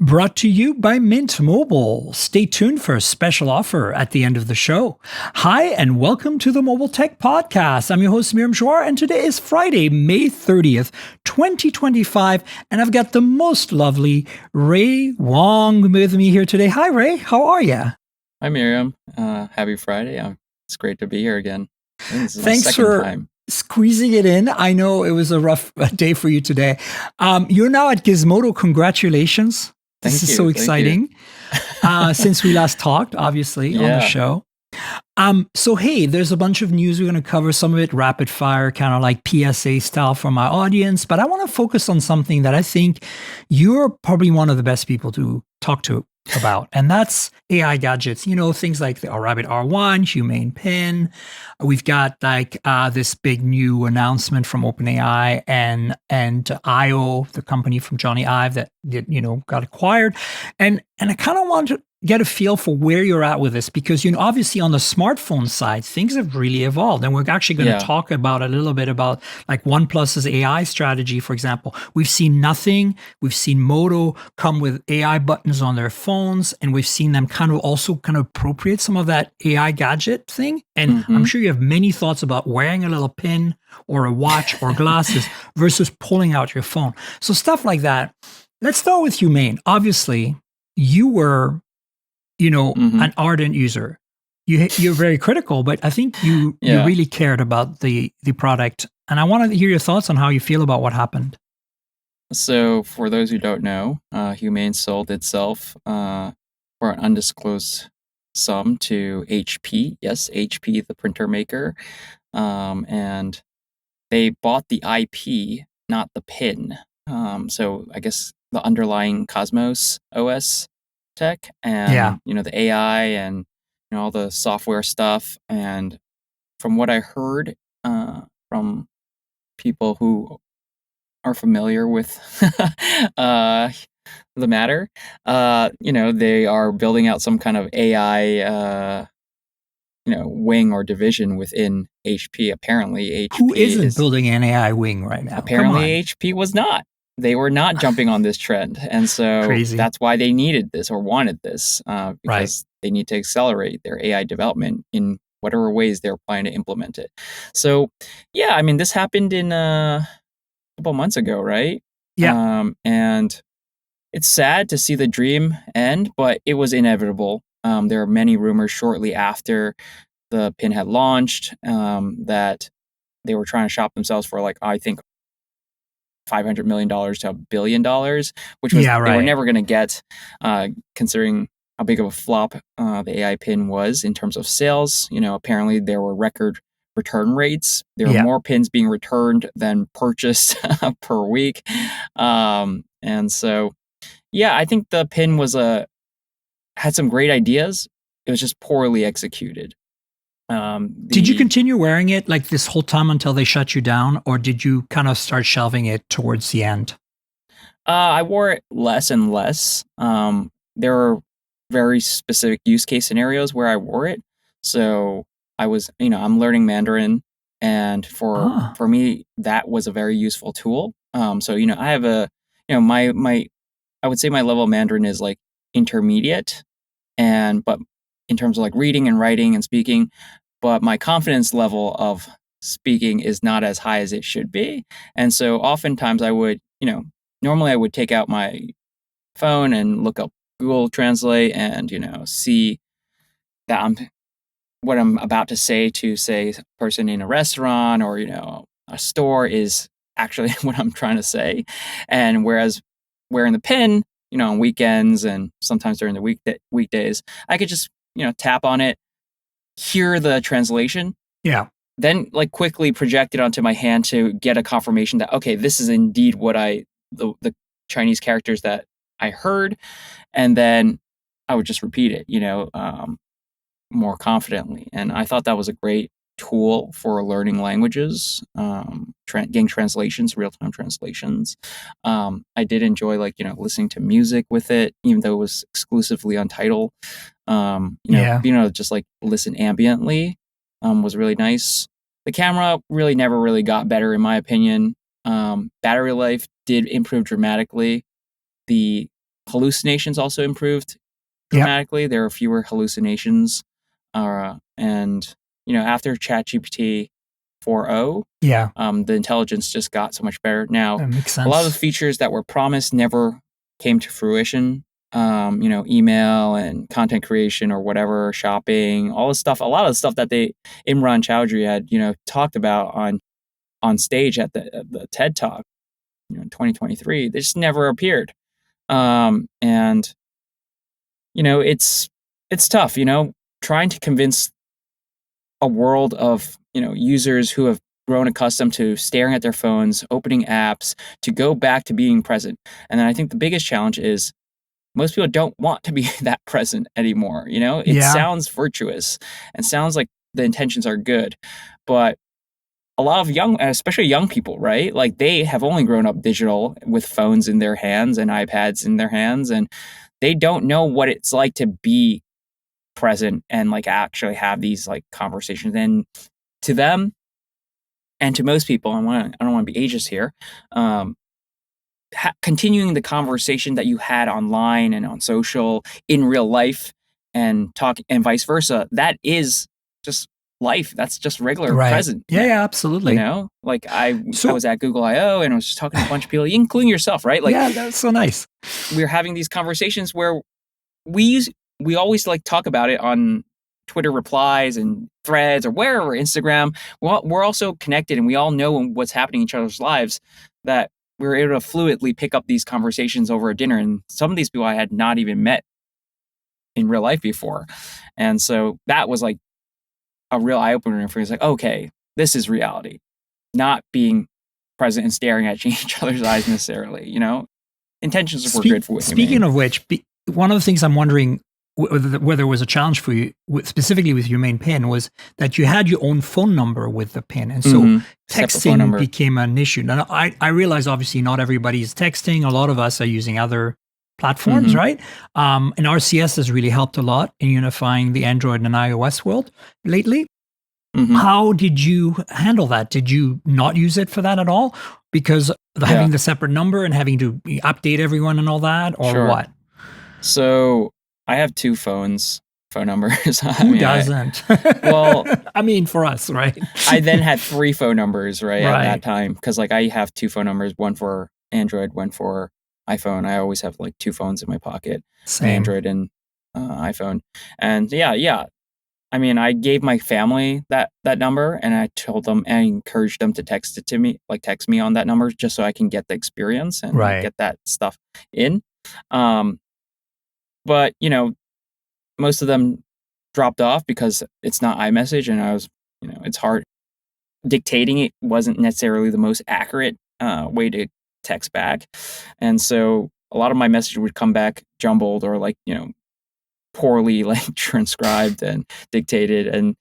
Brought to you by Mint Mobile. Stay tuned for a special offer at the end of the show. Hi, and welcome to the Mobile Tech Podcast. I'm your host, Miriam Joar, and today is Friday, May 30th, 2025, and I've got the most lovely Ray Wong with me here today. Hi, Ray. How are you? Hi, Miriam. Happy Friday. It's great to be here again. I think this is my Thanks second for time. squeezing it in. I know it was a rough day for you today. You're now at Gizmodo. Congratulations. This is so exciting. Since we last talked, obviously, on the show. So, hey, there's a bunch of news we're going to cover, some of it rapid fire, kind of like PSA style for my audience. But I want to focus on something that I think you're probably one of the best people to talk to about, and that's AI gadgets. You know, things like the Rabbit R1, Humane Pin. We've got like this big new announcement from OpenAI and IO, the company from Johnny Ive that got acquired, and I kind of want to get a feel for where you're at with this, because obviously on the smartphone side things have really evolved, and we're actually going to talk about a little bit about like OnePlus's AI strategy. For example, we've seen we've seen Moto come with AI buttons on their phones, and we've seen them kind of appropriate some of that AI gadget thing. And I'm sure you have many thoughts about wearing a little pin or a watch or glasses versus pulling out your phone. So stuff like that. Let's start with Humane. Obviously, you were an ardent user. You're very critical, but I think you really cared about the product. And I wanted to hear your thoughts on how you feel about what happened. So for those who don't know, Humane sold itself for an undisclosed sum to HP. Yes, HP, the printer maker. And they bought the IP, not the pin. So I guess the underlying Cosmos OS tech and the AI and all the software stuff. And from what I heard from people who are familiar with the matter, they are building out some kind of AI wing or division within HP. Apparently HP who isn't building an AI wing right now? Apparently HP was not. They were not jumping on this trend. And so that's why they needed this or wanted this, because they need to accelerate their AI development in whatever ways they're planning to implement it. So, yeah, I mean, this happened in a couple months ago, right? Yeah. And it's sad to see the dream end, but it was inevitable. There are many rumors shortly after the pin had launched that they were trying to shop themselves for, like, I think, $500 million to $1 billion, which was they were never going to get, considering how big of a flop the AI pin was in terms of sales. Apparently there were record return rates. There were more pins being returned than purchased per week. And so, I think the pin had some great ideas. It was just poorly executed. Did you continue wearing it like this whole time until they shut you down, or did you kind of start shelving it towards the end? I wore it less and less. There are very specific use case scenarios where I wore it. So I was, I'm learning Mandarin, and for me that was a very useful tool. So I have my I would say my level of Mandarin is like intermediate, but in terms of like reading and writing and speaking, but my confidence level of speaking is not as high as it should be. And so oftentimes I would, normally I would take out my phone and look up Google Translate and, see that what I'm about to say to, say, a person in a restaurant or, a store is actually what I'm trying to say. And whereas wearing the pin, on weekends and sometimes during the weekdays, I could just, tap on it, hear the translation. Yeah. Then like quickly project it onto my hand to get a confirmation that, okay, this is indeed what the Chinese characters that I heard. And then I would just repeat it, more confidently. And I thought that was a great tool for learning languages, getting translations, real-time translations. I did enjoy listening to music with it, even though it was exclusively on Tidal. Being able to just like listen ambiently was really nice. The camera really never really got better, in my opinion. Battery life did improve dramatically. The hallucinations also improved dramatically. Yep. There are fewer hallucinations. And, after ChatGPT 4.0, the intelligence just got so much better. Now, that makes sense. A lot of the features that were promised never came to fruition. Email and content creation or whatever, shopping, all this stuff. A lot of the stuff that Imran Chowdhury had, talked about on stage at the TED Talk, in 2023, they just never appeared. And it's tough, trying to convince a world of, users who have grown accustomed to staring at their phones, opening apps, to go back to being present. And then I think the biggest challenge is most people don't want to be that present anymore. It sounds virtuous and sounds like the intentions are good, but a lot of especially young people, right? Like they have only grown up digital with phones in their hands and iPads in their hands, and they don't know what it's like to be present and like actually have these like conversations. And to them, and to most people, I don't want to be ageist here. Continuing the conversation that you had online and on social in real life and talk and vice versa, that is just life. That's just regular present. Yeah, absolutely. Like I was at Google I/O and I was just talking to a bunch of people, including yourself, right? Like, yeah, that's so nice. We're having these conversations where we always like talk about it on Twitter replies and threads or wherever, Instagram. We're also connected and we all know what's happening in each other's lives, that we were able to fluidly pick up these conversations over a dinner. And some of these people I had not even met in real life before. And so that was like a real eye-opener for me. It's like, okay, this is reality. Not being present and staring at each other's eyes necessarily, Intentions were good for what Speaking of which, one of the things I'm wondering whether it was a challenge for you, specifically with Humane Pin, was that you had your own phone number with the pin. And so texting became an issue. Now, I realize obviously not everybody is texting. A lot of us are using other platforms, right? And RCS has really helped a lot in unifying the Android and iOS world lately. How did you handle that? Did you not use it for that at all? Because having the separate number and having to update everyone and all that, or what? So I have two phone numbers. Who doesn't? I mean, for us, right? I then had three phone numbers, right, at that time. Because like I have two phone numbers, one for Android, one for iPhone. I always have like two phones in my pocket, Android and iPhone. And yeah. I mean, I gave my family that number, and I told them, and I encouraged them to text me on that number, just so I can get the experience and get that stuff in. But most of them dropped off because it's not iMessage, and I was, it's hard. Dictating it wasn't necessarily the most accurate way to text back, and so a lot of my message would come back jumbled or like poorly like transcribed and dictated. And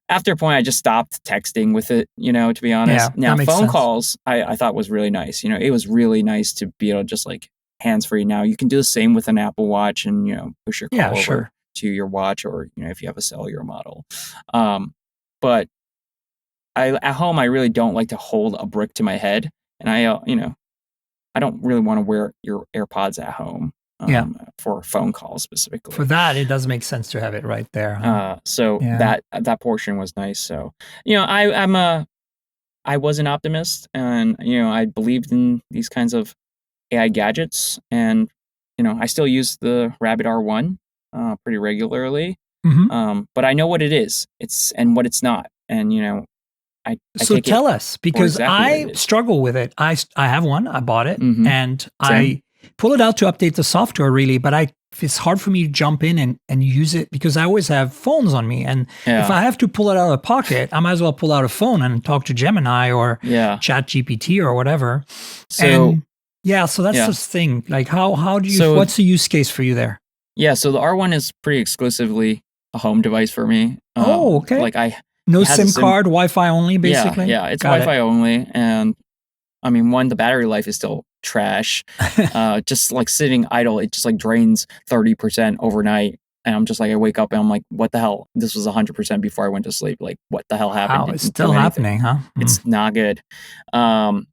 after a point, I just stopped texting with it. To be honest. Now phone calls, I thought was really nice. It was really nice to be able to just like hands-free. Now you can do the same with an Apple Watch and push your call over to your watch, or if you have a cellular model. But at home I really don't like to hold a brick to my head, and I don't really want to wear your AirPods at home for phone calls specifically. For that, it does make sense to have it right there. That portion was nice. So I was an optimist, and I believed in these kinds of AI gadgets, and I still use the Rabbit R1 pretty regularly. But I know what it is, and what it's not, and so tell us, because I struggle with it. I have one. I bought it, and I pull it out to update the software, really, but it's hard for me to jump in and use it because I always have phones on me. And if I have to pull it out of the pocket, I might as well pull out a phone and talk to Gemini or ChatGPT or whatever. So that's the thing. Like how do you, what's the use case for you there? Yeah. So the R1 is pretty exclusively a home device for me. Okay. Like no SIM card, Wi-Fi only, basically? Yeah, it's Wi-Fi only. And I mean, the battery life is still trash. Just like sitting idle, it just like drains 30% overnight. And I'm just like, I wake up and I'm like, what the hell? This was 100% before I went to sleep. Like, what the hell happened? Wow, it's still happening, huh? It's not good. And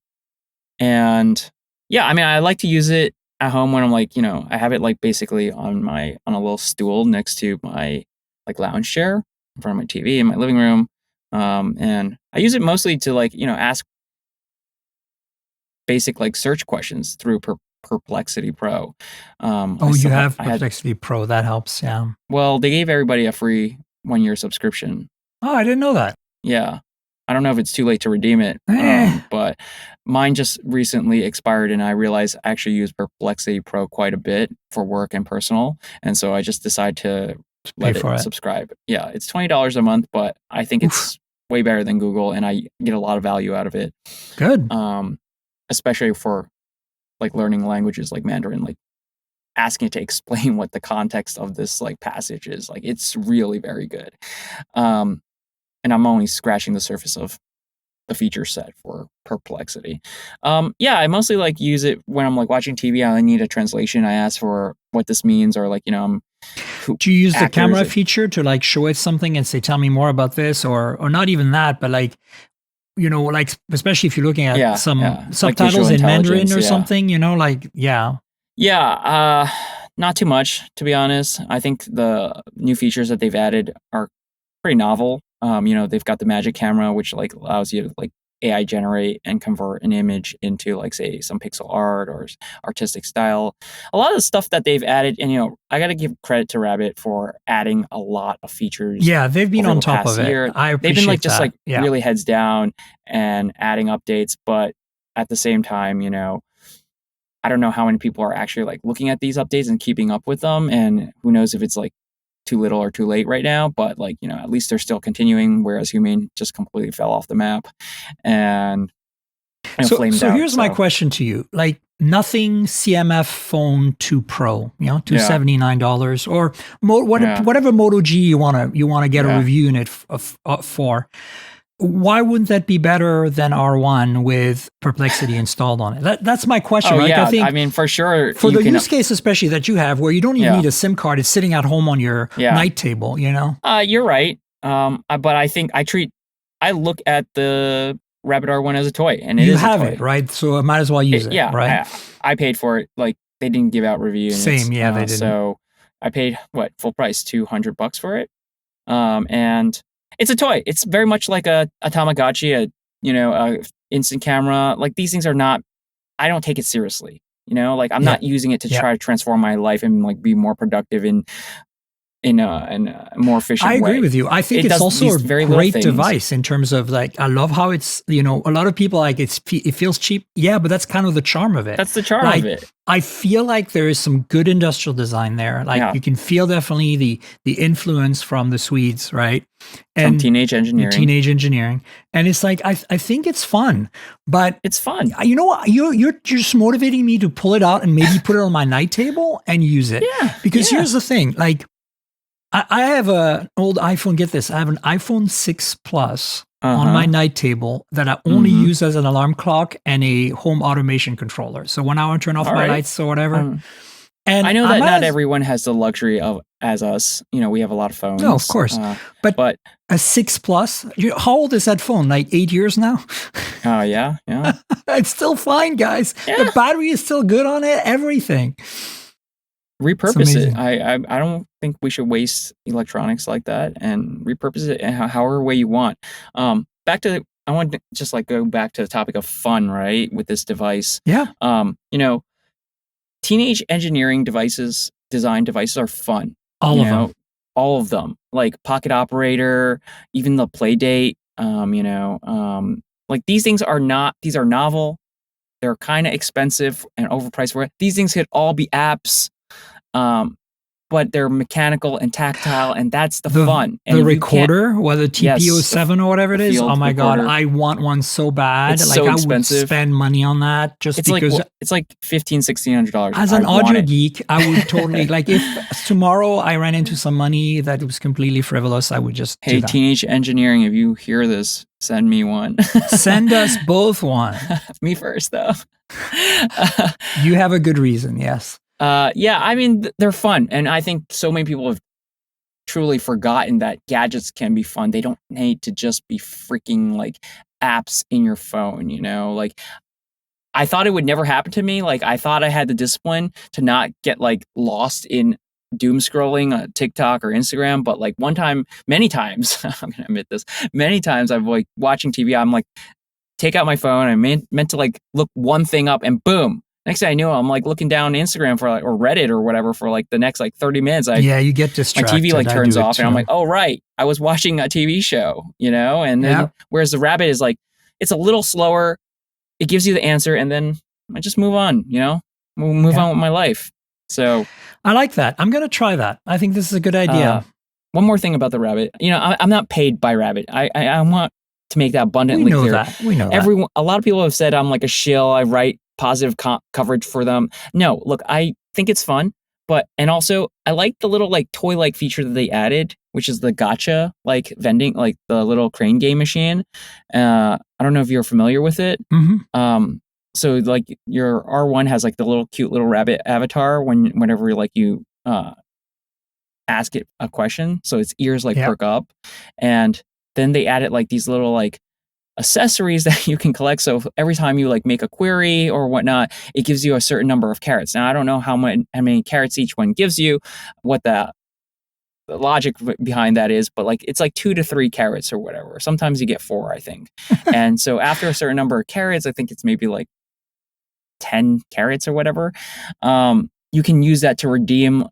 yeah, I mean, I like to use it. at home when I'm like, I have it like basically on a little stool next to my like lounge chair in front of my TV in my living room. And I use it mostly to like, ask basic like search questions through Perplexity Pro. You have Perplexity Pro. That helps. Yeah. Well, they gave everybody a free 1-year subscription. Oh, I didn't know that. Yeah. I don't know if it's too late to redeem it, but mine just recently expired, and I realized I actually use Perplexity Pro quite a bit for work and personal, and so I just decided to let it subscribe. Yeah, it's $20 a month, but I think it's way better than Google, and I get a lot of value out of it. Good. Especially for like learning languages like Mandarin, like asking it to explain what the context of this like passage is. Like it's really very good. And I'm only scratching the surface of the feature set for Perplexity. Yeah, I mostly like use it when I'm like watching TV. I need a translation. I ask for what this means, or like, do you use the camera feature to like show it something and say, tell me more about this, or not even that, but like, like especially if you're looking at some subtitles like in Mandarin or something, Yeah, not too much, to be honest. I think the new features that they've added are pretty novel. They've got the Magic camera, which like allows you to like AI generate and convert an image into like say some pixel art or artistic style. A lot of the stuff that they've added, and I got to give credit to Rabbit for adding a lot of features. Yeah, they've been on top of it. I appreciate They've been like just that. like really heads down and adding updates, but at the same time, I don't know how many people are actually like looking at these updates and keeping up with them, and who knows if it's like too little or too late right now, but like, at least they're still continuing, whereas Humane just completely fell off the map and flamed out. Here's my question to you. Like nothing CMF Phone 2 Pro, $279 or whatever Moto G you want to get a review unit for. Why wouldn't that be better than R1 with Perplexity installed on it? That's my question, right? Yeah. I mean, for sure. For the use case, especially that you have, where you don't even need a SIM card, it's sitting at home on your night table, You're right. But I think I look at the Rabbit R1 as a toy, and you have it, right? So I might as well use it, right? I paid for it. Like they didn't give out review units. Same, they didn't. So I paid full price, $200 for it, and it's a toy. It's very much like a Tamagotchi, a instant camera. Like these things are not. I don't take it seriously. Like I'm not using it to try to transform my life and like be more productive in a more efficient way. I agree with you. I think it's also a great device in terms of like, I love how it's, a lot of people like it feels cheap. Yeah, but that's kind of the charm of it. That's the charm of it. I feel like there is some good industrial design there. Like you can feel definitely the influence from the Swedes, right? And teenage engineering. And it's like, I think it's fun, but it's fun. You know what? You're just motivating me to pull it out and maybe put it on my night table and use it. Yeah. Because here's the thing, like, I have an old iPhone. Get this. I have an iPhone 6 Plus on my night table that I only use as an alarm clock and a home automation controller. So when I want to turn off my lights or whatever. And I know that not everyone has the luxury of, as us, we have a lot of phones. No, of course. But a 6 Plus, how old is that phone? Like 8 years now? Oh, yeah. It's still fine, guys. Yeah. The battery is still good on it. Everything. Repurpose it. I don't think we should waste electronics like that, and repurpose it however way you want. I want to just like go back to the topic of fun, right? With this device. Yeah. Teenage engineering design devices are fun. All of them. Like Pocket Operator, even the Playdate, like these things are novel. They're kind of expensive and overpriced. These things could all be apps. But they're mechanical and tactile, and that's the fun. And the recorder, whether TP07 or whatever it is, oh my God, I want one so bad. It's so expensive. I would spend money on that it's because it's like $1,500-$1,600. As an audio geek, I would totally like if tomorrow I ran into some money that was completely frivolous, I would just do that. Teenage engineering, if you hear this, send me one. Send us both one. Me first, though. You have a good reason, yes. I mean, they're fun. And I think so many people have truly forgotten that gadgets can be fun. They don't need to just be freaking like apps in your phone, Like I thought it would never happen to me. Like I thought I had the discipline to not get like lost in doom scrolling on TikTok or Instagram. But like one time, many times, I'm gonna admit this, many times I've like watching TV. I'm like, take out my phone. I meant to like look one thing up, and boom. Next thing I knew, I'm like looking down Instagram for like, or Reddit or whatever for like the next like 30 minutes. You get distracted. My TV like turns off, and I'm like, oh right, I was watching a TV show, And then whereas the Rabbit is like, it's a little slower. It gives you the answer, and then I just move on. Move on with my life. So I like that. I'm gonna try that. I think this is a good idea. One more thing about the Rabbit. I'm not paid by Rabbit. I want to make that abundantly clear. We know that. A lot of people have said I'm like a shill. I write positive coverage for them. No, look, I think it's fun, and also I like the little like toy-like feature that they added, which is the gacha like vending, like the little crane game machine. I don't know if you're familiar with it. Mm-hmm. So like your R1 has like the little cute little rabbit avatar whenever like you ask it a question, so its ears like perk up, and then they added like these little like accessories that you can collect. So every time you like make a query or whatnot, it gives you a certain number of carrots. Now I don't know how many carrots each one gives you, what the logic behind that is, but like it's like 2 to 3 carrots or whatever. Sometimes you get 4, I think. And so after a certain number of carrots, I think it's maybe like 10 carrots or whatever, you can use that to redeem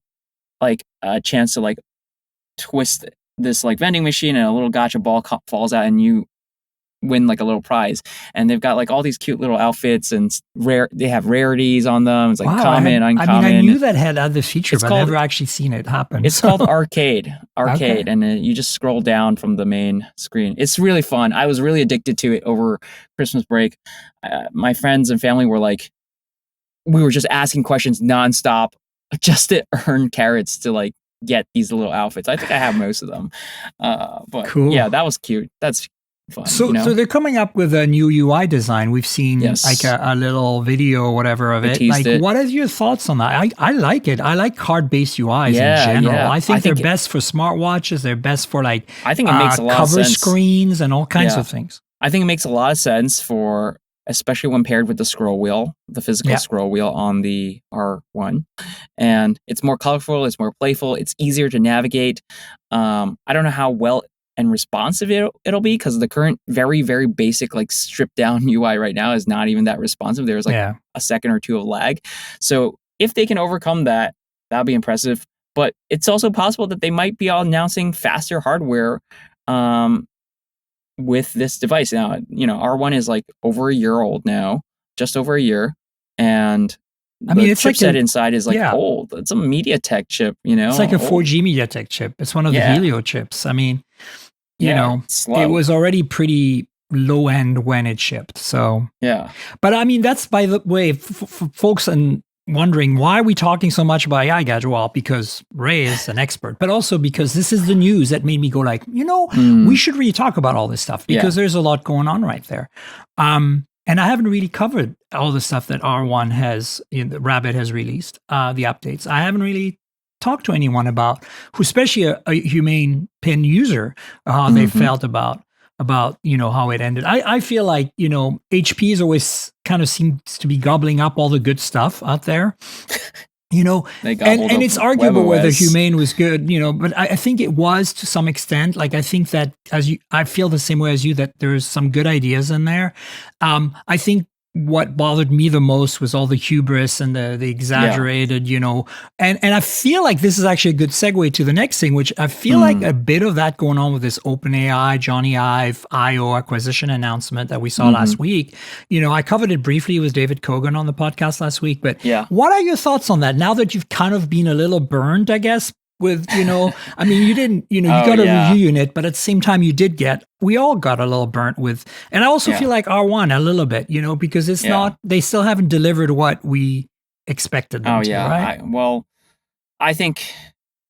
like a chance to like twist this like vending machine, and a little gacha ball falls out, and you win like a little prize. And they've got like all these cute little outfits, and they have rarities on them. It's like common, uncommon. I mean, I knew that had other features, but I've never actually seen it happen. It's called Arcade, okay. And you just scroll down from the main screen. It's really fun. I was really addicted to it over Christmas break. My friends and family were like, we were just asking questions nonstop just to earn carrots to like get these little outfits. I think I have most of them. But cool. Yeah, that was cute. That's fun. So they're coming up with a new UI design. We've seen like a little video or whatever of it. Like, what are your thoughts on that? I like it. I like card-based UIs in general. Yeah. I think they're best for smartwatches. They're best for like I think it makes a lot of sense. Cover screens and all kinds of things. I think it makes a lot of sense for, especially when paired with the scroll wheel, the physical scroll wheel on the R1. And it's more colorful, it's more playful, it's easier to navigate. I don't know how well and responsive it'll be, because the current very, very basic, like stripped down UI right now is not even that responsive. There's like a second or two of lag. So if they can overcome that, that'll be impressive. But it's also possible that they might be announcing faster hardware with this device. Now, R1 is like over a year old now, just over a year. And the chipset inside is like old. It's a MediaTek chip, It's like a 4G MediaTek chip. It's one of the Helio chips. I mean, it was already pretty low end when it shipped. So, but I mean, that's, by the way, for folks and wondering, why are we talking so much about AI gadget? Well, because Ray is an expert, but also because this is the news that made me go like, we should really talk about all this stuff, because there's a lot going on right there. And I haven't really covered all the stuff that R1 has, Rabbit has released, the updates. I haven't really talked to anyone about, especially a Humane Pin user, how they felt about how it ended. I feel like, HP is always kind of seems to be gobbling up all the good stuff out there. And it's arguable whether Humane was good, but I think it was to some extent. Like, I think that I feel the same way as you, that there's some good ideas in there. I think what bothered me the most was all the hubris and the exaggerated, and I feel like this is actually a good segue to the next thing, which I feel like a bit of that going on with this OpenAI, Johnny Ive, IO acquisition announcement that we saw last week. I covered it briefly with David Kogan on the podcast last week, but what are your thoughts on that now that you've kind of been a little burned, I guess, with, I mean, you didn't, you got a review unit, but at the same time we all got a little burnt with, and I also feel like R1 a little bit, because it's not, they still haven't delivered what we expected them to, right? I think,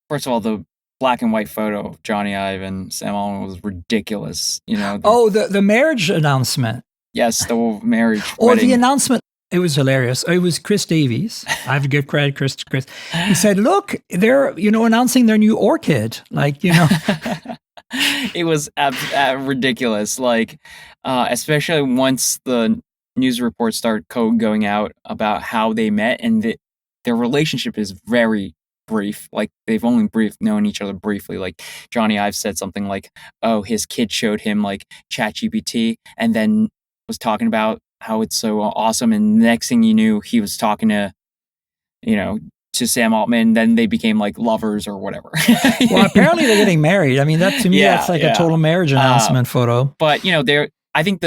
first of all, the black and white photo of Johnny Ive and Sam Altman was ridiculous, the marriage announcement. Yes, the marriage wedding. The announcement. It was hilarious. It was Chris Davies. I have to give credit, Chris. He said, "Look, they're announcing their new Orchid." Like, it was ridiculous. Like, especially once the news reports start going out about how they met, and their relationship is very brief. Like they've only known each other briefly. Like Johnny Ive said something like, "Oh, his kid showed him like ChatGPT, and then was talking about how it's so awesome." And the next thing you knew, he was talking to, to Sam Altman. Then they became like lovers or whatever. Well, apparently they're getting married. I mean, that to me, that's like a total marriage announcement photo. But I think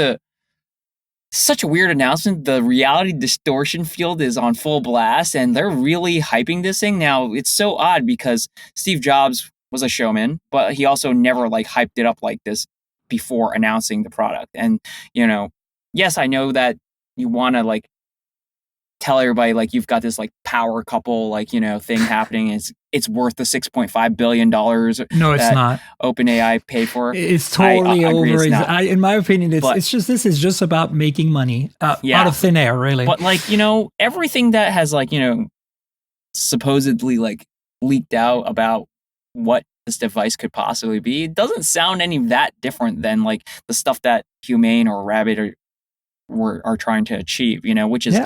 such a weird announcement. The reality distortion field is on full blast, and they're really hyping this thing. Now, it's so odd because Steve Jobs was a showman, but he also never like hyped it up like this before announcing the product. And, yes, I know that you want to like tell everybody like you've got this like power couple like thing happening. It's worth the $6.5 billion. No, it's not. OpenAI paid for. It's totally over. In my opinion, this is just about making money out of thin air, really. But like everything that has like supposedly like leaked out about what this device could possibly be, it doesn't sound any that different than like the stuff that Humane or Rabbit are trying to achieve, which is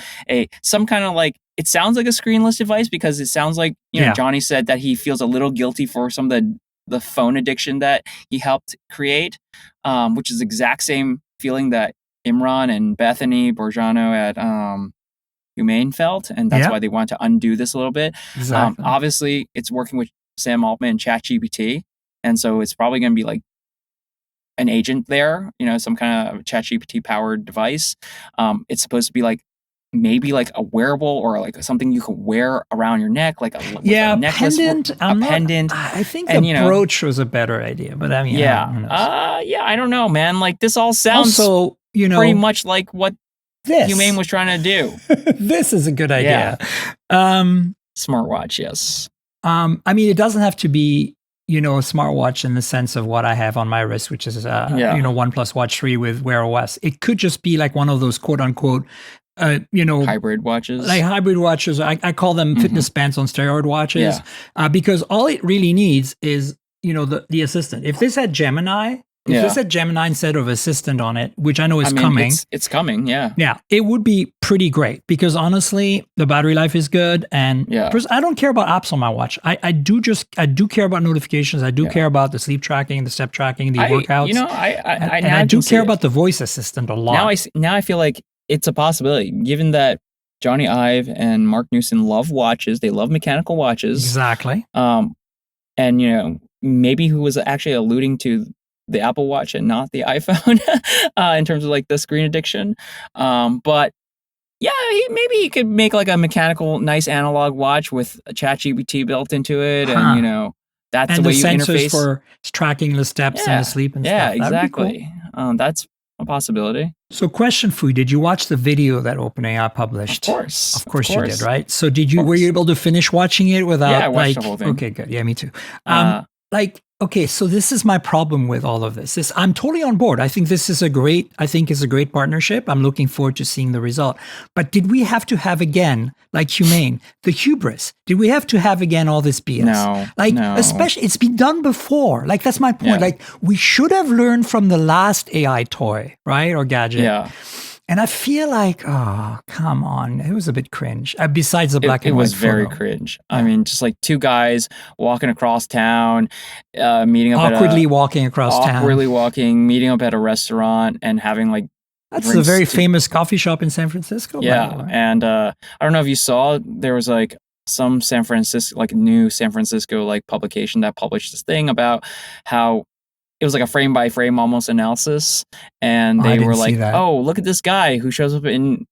some kind of like, it sounds like a screenless device because it sounds like, Johnny said that he feels a little guilty for some of the phone addiction that he helped create, which is the exact same feeling that Imran and Bethany Borjano at Humane felt. And that's why they want to undo this a little bit. Exactly. Obviously, it's working with Sam Altman and ChatGPT. And so it's probably going to be like an agent there, some kind of ChatGPT powered device. It's supposed to be like maybe like a wearable or like something you can wear around your neck, like a necklace, pendant. I think the brooch was a better idea, but I mean, I don't know, man. Like this all sounds also, pretty much like what Humane was trying to do. This is a good idea. Smartwatch, yes. I mean, it doesn't have to be a smartwatch in the sense of what I have on my wrist, which is OnePlus Watch 3 with Wear OS. It could just be like one of those quote unquote, hybrid watches. Like hybrid watches. I call them fitness bands on steroid watches, because all it really needs is, the assistant. If this had Gemini, instead of assistant on it, which I know is coming. It's coming, yeah. Yeah, it would be pretty great because honestly, the battery life is good. And first, I don't care about apps on my watch. I do care about notifications. I do care about the sleep tracking, the step tracking, the workouts. I do care about the voice assistant a lot. Now I feel like it's a possibility, given that Johnny Ive and Mark Newson love watches. They love mechanical watches. Exactly. And maybe who was actually alluding to the Apple Watch and not the iPhone in terms of like the screen addiction. But yeah, maybe he could make like a mechanical, nice analog watch with a ChatGPT built into it. And, that's the way you interface. For tracking the steps and the sleep and stuff. Yeah, exactly. Cool. That's a possibility. So question for you, did you watch the video that OpenAI published? Of course you did, right? So were you able to finish watching it without I watched the whole thing. Okay, good. Yeah, me too. Okay, so this is my problem with all of this. I'm totally on board. I think this is a great partnership. I'm looking forward to seeing the result. But did we have to have again, like Humane, the hubris? Did we have to have again all this BS? No. Especially, it's been done before. Like, that's my point. Yeah. Like, we should have learned from the last AI toy, right? Or gadget. Yeah. And I feel like, oh, come on. It was a bit cringe. Besides the black and white It was very cringe. I mean, just like two guys walking across town, meeting up awkwardly walking across town. Awkwardly walking, meeting up at a restaurant and having like That's a very famous coffee shop in San Francisco. Yeah. And I don't know if you saw, there was like some San Francisco, like new San Francisco like publication that published this thing about how it was like a frame by frame almost analysis, and they were like, "Oh, look at this guy who shows up in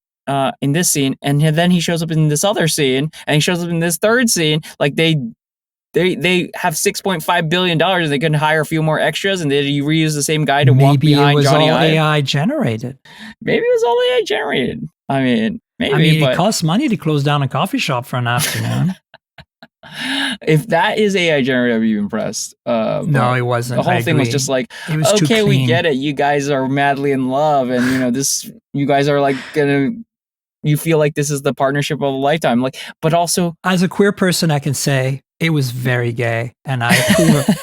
this scene, and then he shows up in this other scene, and he shows up in this third scene." Like they have $6.5 billion, and they can hire a few more extras, and they reuse the same guy to walk behind Johnny Ive. Maybe it was all AI generated. Maybe it was all AI generated. I mean, maybe. It costs money to close down a coffee shop for an afternoon. If that is AI generated, I'd be impressed. No, it wasn't. The whole thing was just like, okay, we get it. You guys are madly in love, and you guys are like you feel like this is the partnership of a lifetime. Like, but also as a queer person, I can say It was very gay, and I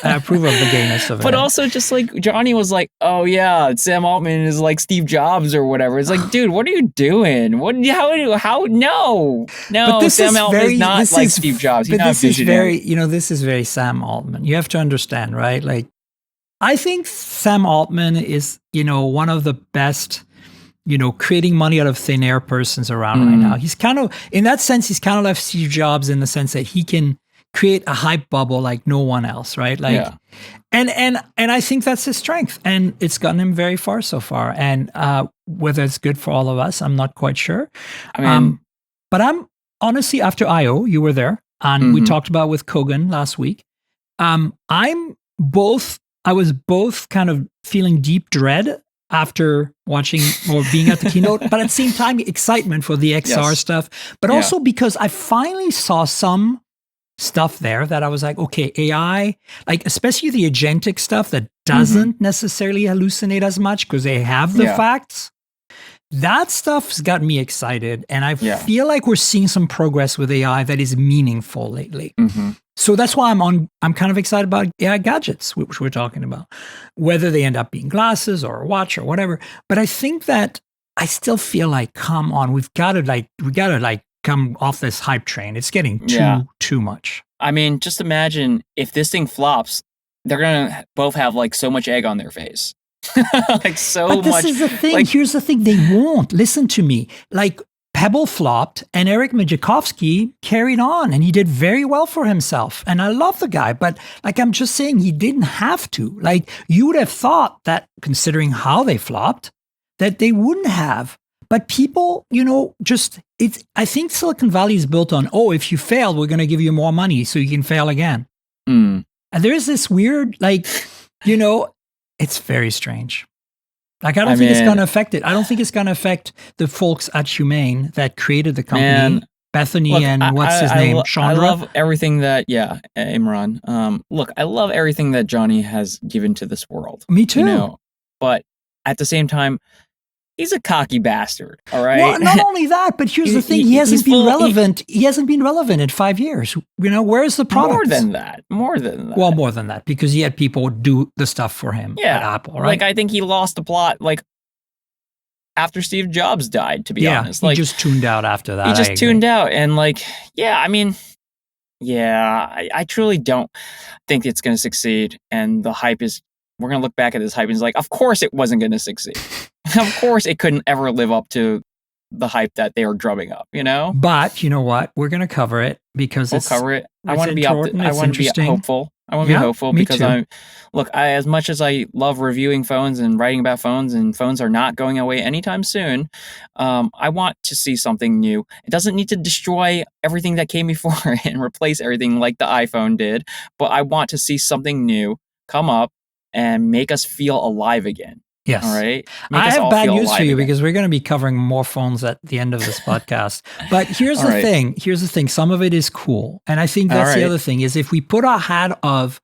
approve of the gayness of it. But also, just like Johnny was like, "Oh yeah, Sam Altman is like Steve Jobs or whatever." It's like, dude, what are you doing? How? No, but Sam Altman is not like Steve Jobs. He's not visionary. This is very Sam Altman. You have to understand, right? Like, I think Sam Altman is, one of the best, creating money out of thin air persons around right now. He's kind of, in that sense, he's kind of like Steve Jobs in the sense that he can create a hype bubble like no one else, right? Like, and I think that's his strength, and it's gotten him very far so far. And whether it's good for all of us, I'm not quite sure. I mean, but I'm honestly, after I/O, you were there, and we talked about with Kogan last week. I was both kind of feeling deep dread after watching or being at the keynote, but at the same time, excitement for the XR stuff, but also because I finally saw some stuff there that I was like, okay, AI, like especially the agentic stuff that doesn't necessarily hallucinate as much because they have the facts. That stuff's got me excited, and I feel like we're seeing some progress with AI that is meaningful lately. So that's why I'm kind of excited about AI gadgets, which we're talking about, whether they end up being glasses or a watch or whatever. But I think that I still feel like, come on, we gotta come off this hype train. It's getting too much. I mean, just imagine if this thing flops, they're gonna both have like so much egg on their face. Like so much. But this is the thing. Like, here's the thing. They won't. Listen to me. Like, Pebble flopped and Eric Majakowski carried on, and he did very well for himself. And I love the guy, but like, I'm just saying, he didn't have to. Like, you would have thought that, considering how they flopped, that they wouldn't have. But people, I think Silicon Valley is built on, if you fail, we're going to give you more money so you can fail again. And there's this weird, it's very strange. Like, I don't think it's going to affect it. I don't think it's going to affect the folks at Humane that created the company. Bethany and what's his name? Chandra? I love everything that, Imran. Look, I love everything that Johnny has given to this world. Me too. But at the same time, he's a cocky bastard, all right? Well, not only that, but here's the thing. He hasn't been relevant. He hasn't been relevant in 5 years. Where's the product? More than that. Well, more than that, because he had people do the stuff for him at Apple, right? Like, I think he lost the plot, like, after Steve Jobs died, to be honest. He just tuned out after that. He just tuned out. And, like, I truly don't think it's going to succeed. And the hype is, we're going to look back at this hype and it's like, of course it wasn't going to succeed. Of course it couldn't ever live up to the hype that they are drumming up, But you know what? We're going to cover it because we'll cover it. I want to be hopeful. I want to be hopeful because as much as I love reviewing phones and writing about phones, and phones are not going away anytime soon, I want to see something new. It doesn't need to destroy everything that came before and replace everything like the iPhone did, but I want to see something new come up and make us feel alive again. Yes. All right. I have bad news for you because we're going to be covering more phones at the end of this podcast. But here's the thing. Here's the thing. Some of it is cool. And I think that's the other thing is, if we put our hat of,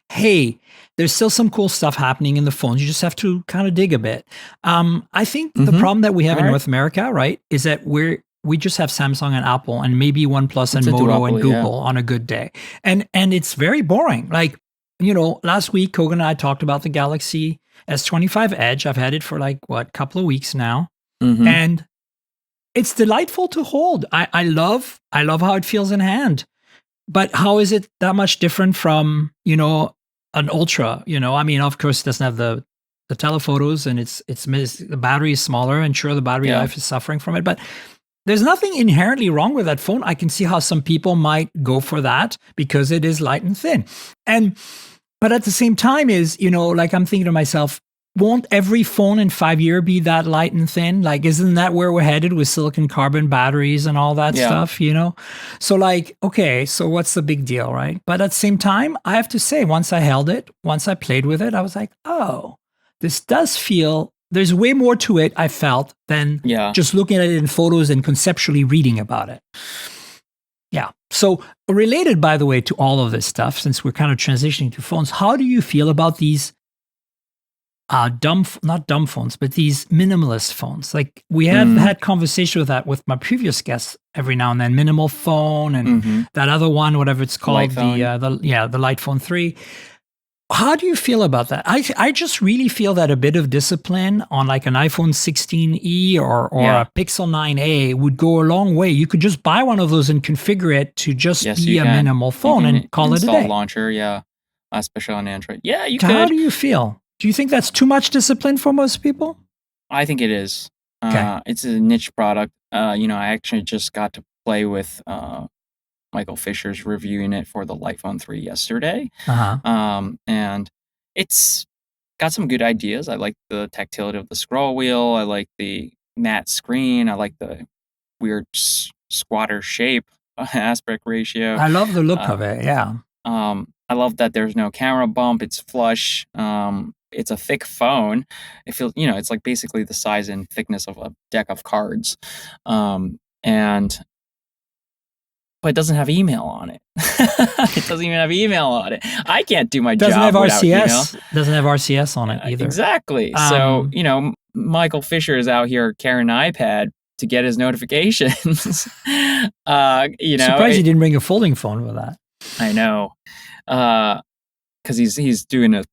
hey, there's still some cool stuff happening in the phones, you just have to kind of dig a bit. I think the problem that we have in North America, right, is that we just have Samsung and Apple and maybe OnePlus and Moto and Google on a good day. And it's very boring. Like, last week, Kogan and I talked about the Galaxy S25 Edge. I've had it for couple of weeks now. And it's delightful to hold. I love how it feels in hand. But how is it that much different from, an Ultra? I mean, of course, it doesn't have the telephotos, and the battery is smaller, and sure, the battery life is suffering from it. But there's nothing inherently wrong with that phone. I can see how some people might go for that because it is light and thin. But at the same time I'm thinking to myself, won't every phone in 5 years be that light and thin? Like, isn't that where we're headed with silicon carbon batteries and all that stuff, So okay, so what's the big deal, right? But at the same time, I have to say, once I held it, once I played with it, I was like, oh, this does feel, there's way more to it, I felt, than just looking at it in photos and conceptually reading about it. Yeah. So related, by the way, to all of this stuff, since we're kind of transitioning to phones, how do you feel about these not dumb phones, but these minimalist phones. Like we have had conversation with that with my previous guests every now and then. Minimal phone and that other one, whatever it's called, the Light Phone 3. How do you feel about that? I just really feel that a bit of discipline on like an iPhone 16e or a Pixel 9a would go a long way. You could just buy one of those and configure it to just be a minimal phone and call it a day. Install launcher, especially on Android. Yeah, you could. How do you feel? Do you think that's too much discipline for most people? I think it is. Okay. It's a niche product. I actually just got to play with Michael Fisher's reviewing it for the Light Phone 3 yesterday. And it's got some good ideas. I like the tactility of the scroll wheel. I like the matte screen. I like the weird squatter shape, aspect ratio. I love the look of it, yeah. I love that there's no camera bump. It's flush. It's a thick phone. It feels, it's like basically the size and thickness of a deck of cards. But it doesn't have email on it. It doesn't even have email on it. I can't do my job without email. Doesn't have RCS on it either. Exactly. So, Michael Fisher is out here carrying an iPad to get his notifications. Surprised he didn't bring a folding phone with that. I know. Because he's doing a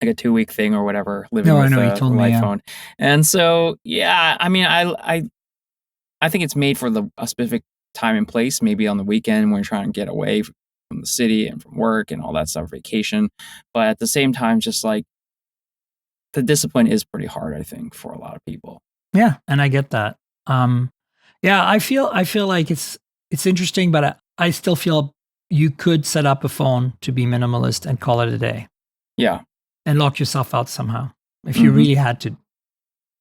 2-week thing or whatever, living with a light phone. And so, I think it's made for a specific time and place, maybe on the weekend when you're trying to get away from the city and from work and all that stuff, vacation. But at the same time, just like the discipline is pretty hard, I think, for a lot of people. Yeah, and I get that. I feel like it's interesting, but I still feel you could set up a phone to be minimalist and call it a day. Yeah. And lock yourself out somehow if you really had to.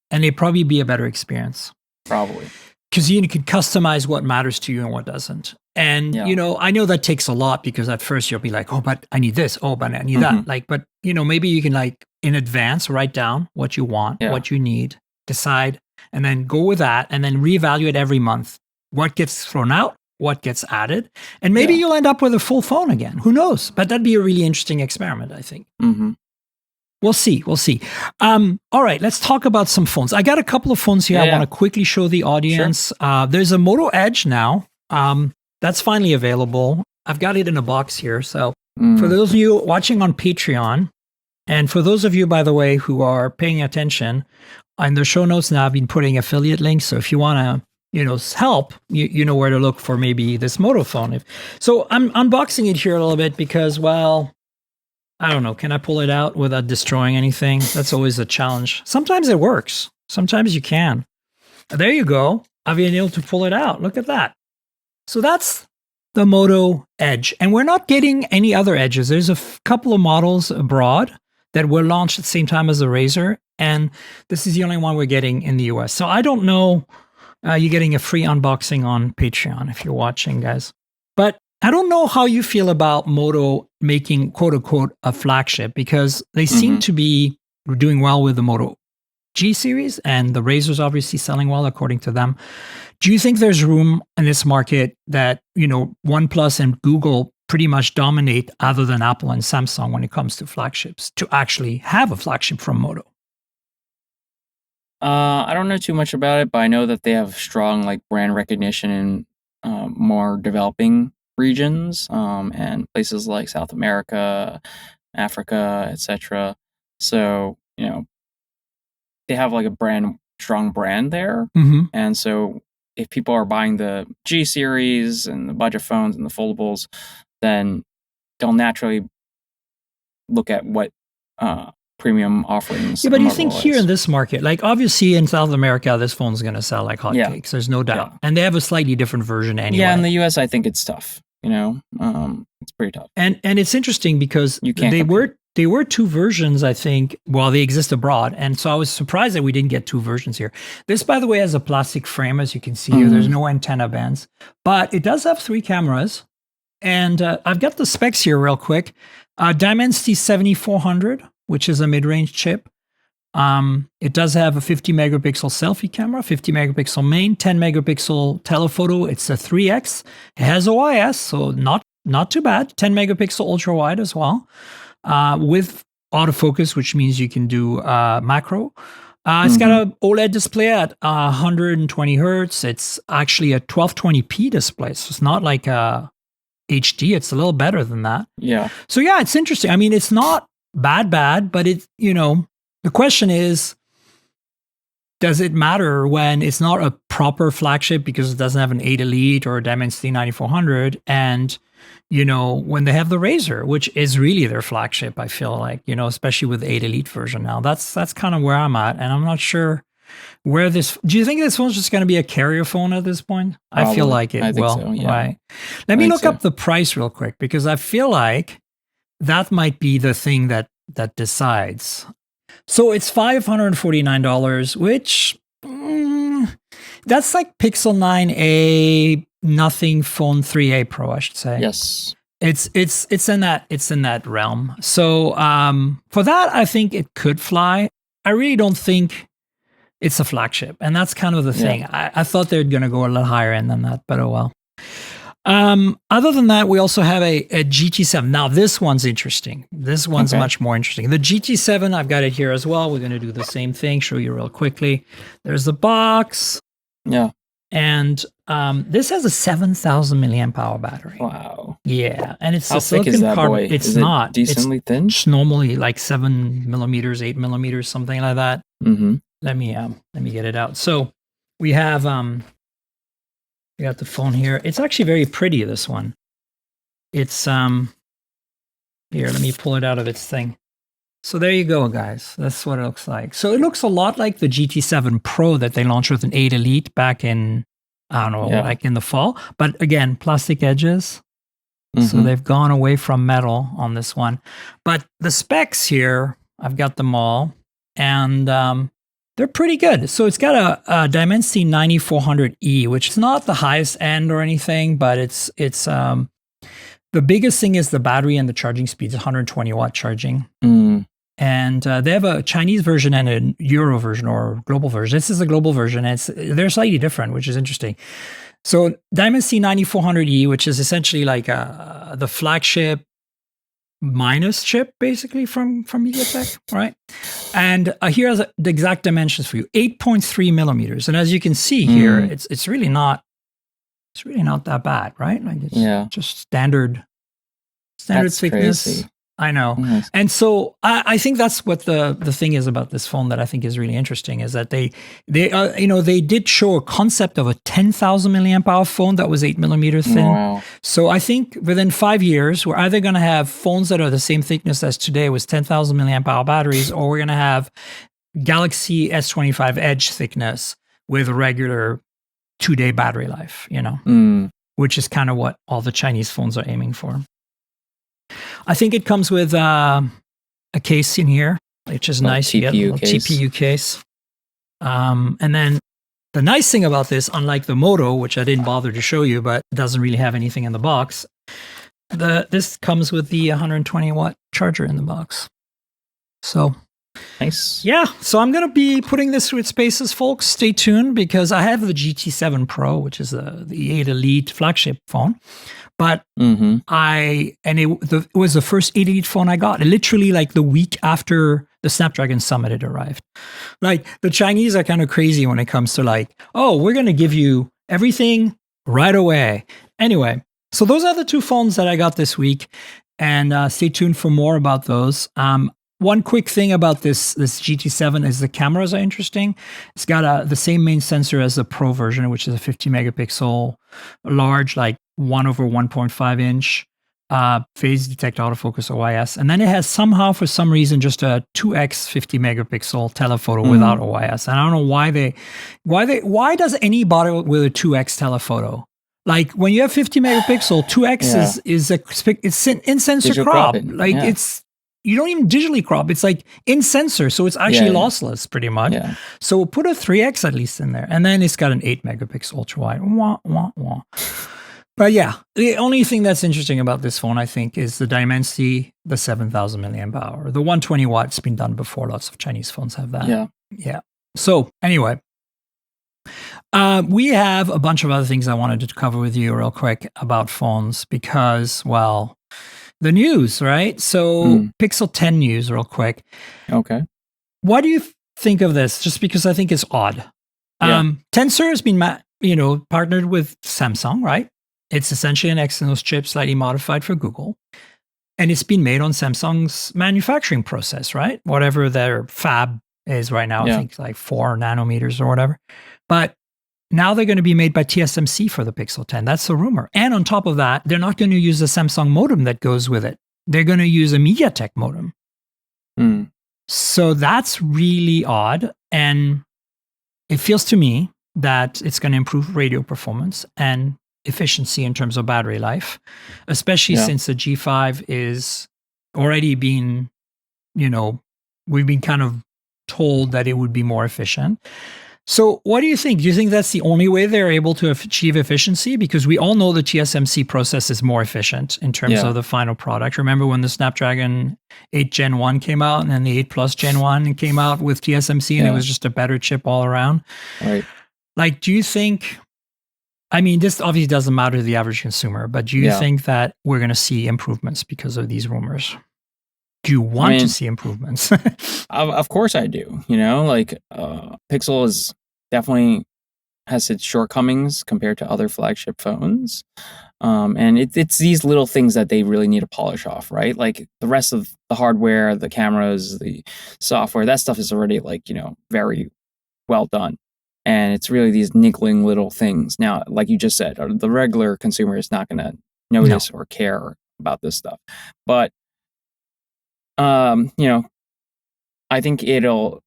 And it'd probably be a better experience. Probably. Because you could customize what matters to you and what doesn't. And, I know that takes a lot because at first you'll be like, oh, but I need this. Oh, but I need that. But maybe you can in advance write down what you want, what you need, decide, and then go with that and then reevaluate every month what gets thrown out, what gets added. And maybe you'll end up with a full phone again. Who knows? But that'd be a really interesting experiment, I think. We'll see. All right, let's talk about some phones. I got a couple of phones here I want to quickly show the audience. Sure. There's a Moto Edge now. That's finally available. I've got it in a box here. So for those of you watching on Patreon, and for those of you, by the way, who are paying attention, in the show notes now I've been putting affiliate links. So if you want to help, you know where to look for maybe this Moto phone. So I'm unboxing it here a little bit because, I don't know. Can I pull it out without destroying anything? That's always a challenge. Sometimes it works. Sometimes you can. There you go. I've been able to pull it out. Look at that. So that's the Moto Edge. And we're not getting any other Edges. There's a couple of models abroad that were launched at the same time as the Razr. And this is the only one we're getting in the US. So I don't know. You're getting a free unboxing on Patreon if you're watching, guys. But I don't know how you feel about Moto making, quote unquote, a flagship because they seem to be doing well with the Moto G series and the Razr's obviously selling well according to them. Do you think there's room in this market that, OnePlus and Google pretty much dominate other than Apple and Samsung when it comes to flagships to actually have a flagship from Moto? I don't know too much about it, but I know that they have strong brand recognition in more developing regions and places like South America, Africa, etc. So they have a strong brand there, and so if people are buying the G series and the budget phones and the foldables, then they'll naturally look at what premium offerings. Yeah, but you think here in this market, obviously in South America, this phone's going to sell like hotcakes. There's no doubt. Yeah. And they have a slightly different version anyway. Yeah, in the US, I think it's tough. It's pretty tough. And it's interesting because they were two versions, I think. Well, they exist abroad. And so I was surprised that we didn't get two versions here. This, by the way, has a plastic frame, as you can see here. There's no antenna bands. But it does have 3 cameras. And I've got the specs here real quick. Dimensity 7400, which is a mid-range chip. It does have a 50 megapixel selfie camera, 50 megapixel main, 10 megapixel telephoto. It's a 3x. It has OIS, so not too bad. 10 megapixel ultra wide as well, with autofocus, which means you can do macro. It's got an OLED display at 120 hertz. It's actually a 1220p display, so it's not like a HD. It's a little better than that. Yeah. So yeah, it's interesting. I mean, it's not bad, but it, the question is, does it matter when it's not a proper flagship because it doesn't have an 8 Elite or a Dimensity 9400? And, when they have the Razr, which is really their flagship, I feel like, especially with the 8 Elite version now. That's kind of where I'm at. And I'm not sure where this. Do you think this one's just going to be a carrier phone at this point? Probably. I feel like it will. So, yeah. Right. Let me look up the price real quick, because I feel like that might be the thing that decides. So it's $549, which that's like Pixel 9a, nothing phone 3a Pro, I should say. Yes, it's in that realm. So for that, I think it could fly. I really don't think it's a flagship, and that's kind of the thing. Yeah. I thought they're going to go a little higher end than that, but oh well. Other than that, we also have a GT7. Now, this one's interesting. This one's much more interesting. The GT7, I've got it here as well. We're going to do the same thing, show you real quickly. There's the box. Yeah. And this has a 7,000 milliamp hour battery. Wow. Yeah. And it's How thick is that, boy? It's is not. It decently thin? It's normally like 7 millimeters, 8 millimeters, something like that. Mm-hmm. Let me get it out. So we have... we got the phone here. It's actually very pretty, this one. It's, here, let me pull it out of its thing. So there you go, guys. That's what it looks like. So it looks a lot like the GT7 Pro that they launched with an 8 Elite back in, I don't know, like in the fall. But again, plastic edges. So they've gone away from metal on this one. But the specs here, I've got them all. And they're pretty good. So it's got a Dimensity 9400E, which is not the highest end or anything, but it's the biggest thing is the battery and the charging speed. It's 120 watt charging. And they have a Chinese version and a Euro version or global version. This is a global version. They're slightly different, which is interesting. So Dimensity 9400E, which is essentially like the flagship minus chip, basically, from MediaTek, right? And here are the exact dimensions for you: 8.3 millimeters. And as you can see here, it's really not that bad, right? Like it's just standard thickness. Crazy. I know. Nice. And so I think that's what the thing is about this phone that I think is really interesting, is that they did show a concept of a 10,000 milliamp hour phone that was 8 millimeters thin. Wow. So I think within 5 years, we're either going to have phones that are the same thickness as today with 10,000 milliamp hour batteries, or we're going to have Galaxy S25 Edge thickness with regular 2-day battery life, which is kind of what all the Chinese phones are aiming for. I think it comes with a case in here, which is nice. You get a little TPU case. And then the nice thing about this, unlike the Moto, which I didn't bother to show you, but it doesn't really have anything in the box, this comes with the 120 watt charger in the box. So nice. Yeah, so I'm going to be putting this through its paces, folks. Stay tuned, because I have the GT7 Pro, which is the 8 Elite flagship phone. But it was the first 8 Elite phone I got. Literally like the week after the Snapdragon Summit had arrived. Like, the Chinese are kind of crazy when it comes to like, oh, we're going to give you everything right away. Anyway, so those are the two phones that I got this week, and stay tuned for more about those. One quick thing about this GT7 is the cameras are interesting. It's got the same main sensor as the Pro version, which is a 50 megapixel large, like 1/1.5 inch phase detect autofocus OIS. And then it has somehow, for some reason, just a 2x 50 megapixel telephoto without OIS. And I don't know why does any bother with a 2x telephoto? Like, when you have 50 megapixel, 2x is in sensor crop. Like you don't even digitally crop. It's like in sensor. So it's actually lossless pretty much. Yeah. So put a 3x at least in there. And then it's got an 8 megapixel ultra wide. Wah, wah, wah. But yeah, the only thing that's interesting about this phone, I think, is the Dimensity, the 7,000 milliamp hour. The 120 watts been done before. Lots of Chinese phones have that. Yeah. So anyway, we have a bunch of other things I wanted to cover with you real quick about phones, because, well, the news, right? So Pixel 10 news real quick. Okay. What do you think of this? Just because I think it's odd. Tensor has been, partnered with Samsung, right? It's essentially an Exynos chip slightly modified for Google. And it's been made on Samsung's manufacturing process, right? Whatever their fab is right now, I think like 4 nanometers or whatever. But now they're going to be made by TSMC for the Pixel 10. That's the rumor. And on top of that, they're not going to use the Samsung modem that goes with it. They're going to use a MediaTek modem. So that's really odd. And it feels to me that it's going to improve radio performance and efficiency in terms of battery life, especially since the G5 is already being, we've been kind of told that it would be more efficient. So what do you think? Do you think that's the only way they're able to achieve efficiency? Because we all know the TSMC process is more efficient in terms of the final product. Remember when the Snapdragon 8 Gen 1 came out and then the 8 Plus Gen 1 came out with TSMC and it was just a better chip all around? Right. Like, do you think, I mean, this obviously doesn't matter to the average consumer, but do you think that we're going to see improvements because of these rumors? Do you want to see improvements? Of course I do. Pixel is definitely has its shortcomings compared to other flagship phones. And it's these little things that they really need to polish off, right? Like the rest of the hardware, the cameras, the software, that stuff is already very well done. And it's really these niggling little things. Now, like you just said, the regular consumer is not going to notice or care about this stuff. But I think it'll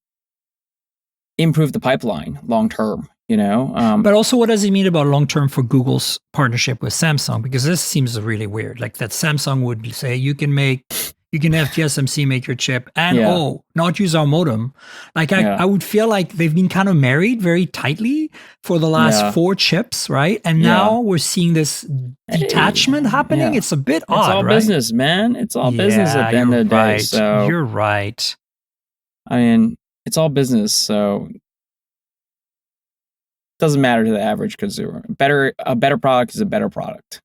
improve the pipeline long term, But also, what does it mean about long term for Google's partnership with Samsung? Because this seems really weird. Like that Samsung would say you can have TSMC make your chip and not use our modem. Like I would feel like they've been kind of married very tightly for the last 4 chips, right? And now we're seeing this detachment happening. It's a bit odd, It's all business, man. It's all business at the end of the day. So you're right. I mean, it's all business, so it doesn't matter to the average consumer. A better product is a better product.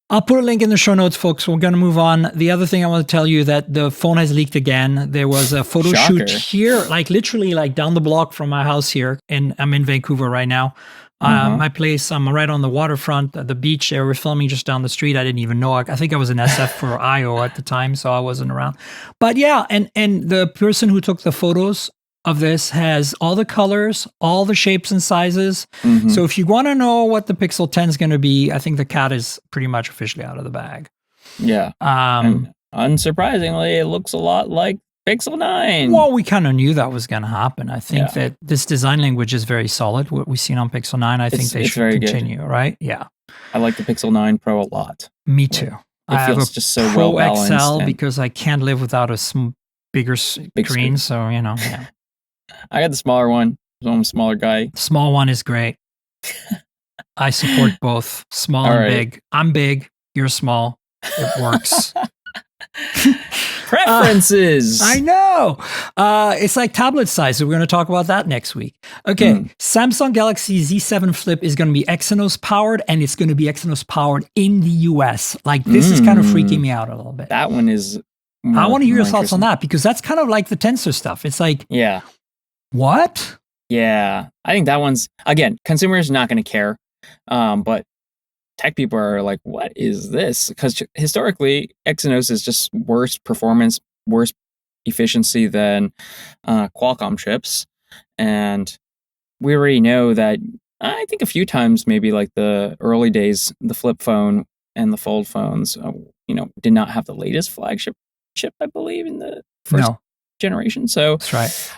I'll put a link in the show notes, folks. We're going to move on. The other thing I want to tell you that the phone has leaked again. There was a photo shoot here, literally down the block from my house here. And I'm in Vancouver right now. My place, I'm right on the waterfront, at the beach. They were filming just down the street. I didn't even know. I think I was in SF for IO at the time, so I wasn't around. But yeah, and the person who took the photos of this has all the colors, all the shapes and sizes. So if you want to know what the Pixel 10 is going to be, I think the cat is pretty much officially out of the bag. Yeah. And unsurprisingly, it looks a lot like Pixel 9. Well, we kind of knew that was going to happen. I think that this design language is very solid. What we've seen on Pixel 9, I think they should continue, right? Yeah. I like the Pixel 9 Pro a lot. Me too. It feels just so well balanced. Pro XL because I can't live without a big screen. So, yeah. I got the smaller one. I'm a smaller guy. Small one is great. I support both small and big. I'm big. You're small. It works. Preferences. I know. It's like tablet size. So we're going to talk about that next week. Okay. Samsung Galaxy Z7 Flip is going to be Exynos powered, and it's going to be Exynos powered in the US. This is kind of freaking me out a little bit. That one is. I want to hear your thoughts on that because that's kind of like the Tensor stuff. It's like, what? Yeah. I think that one's, again, consumers are not going to care. But tech people are like, what is this? Because historically, Exynos is just worse performance, worse efficiency than Qualcomm chips. And we already know that, I think a few times, maybe like the early days, the flip phone and the fold phones, did not have the latest flagship chip, I believe, in the first generation. So that's right.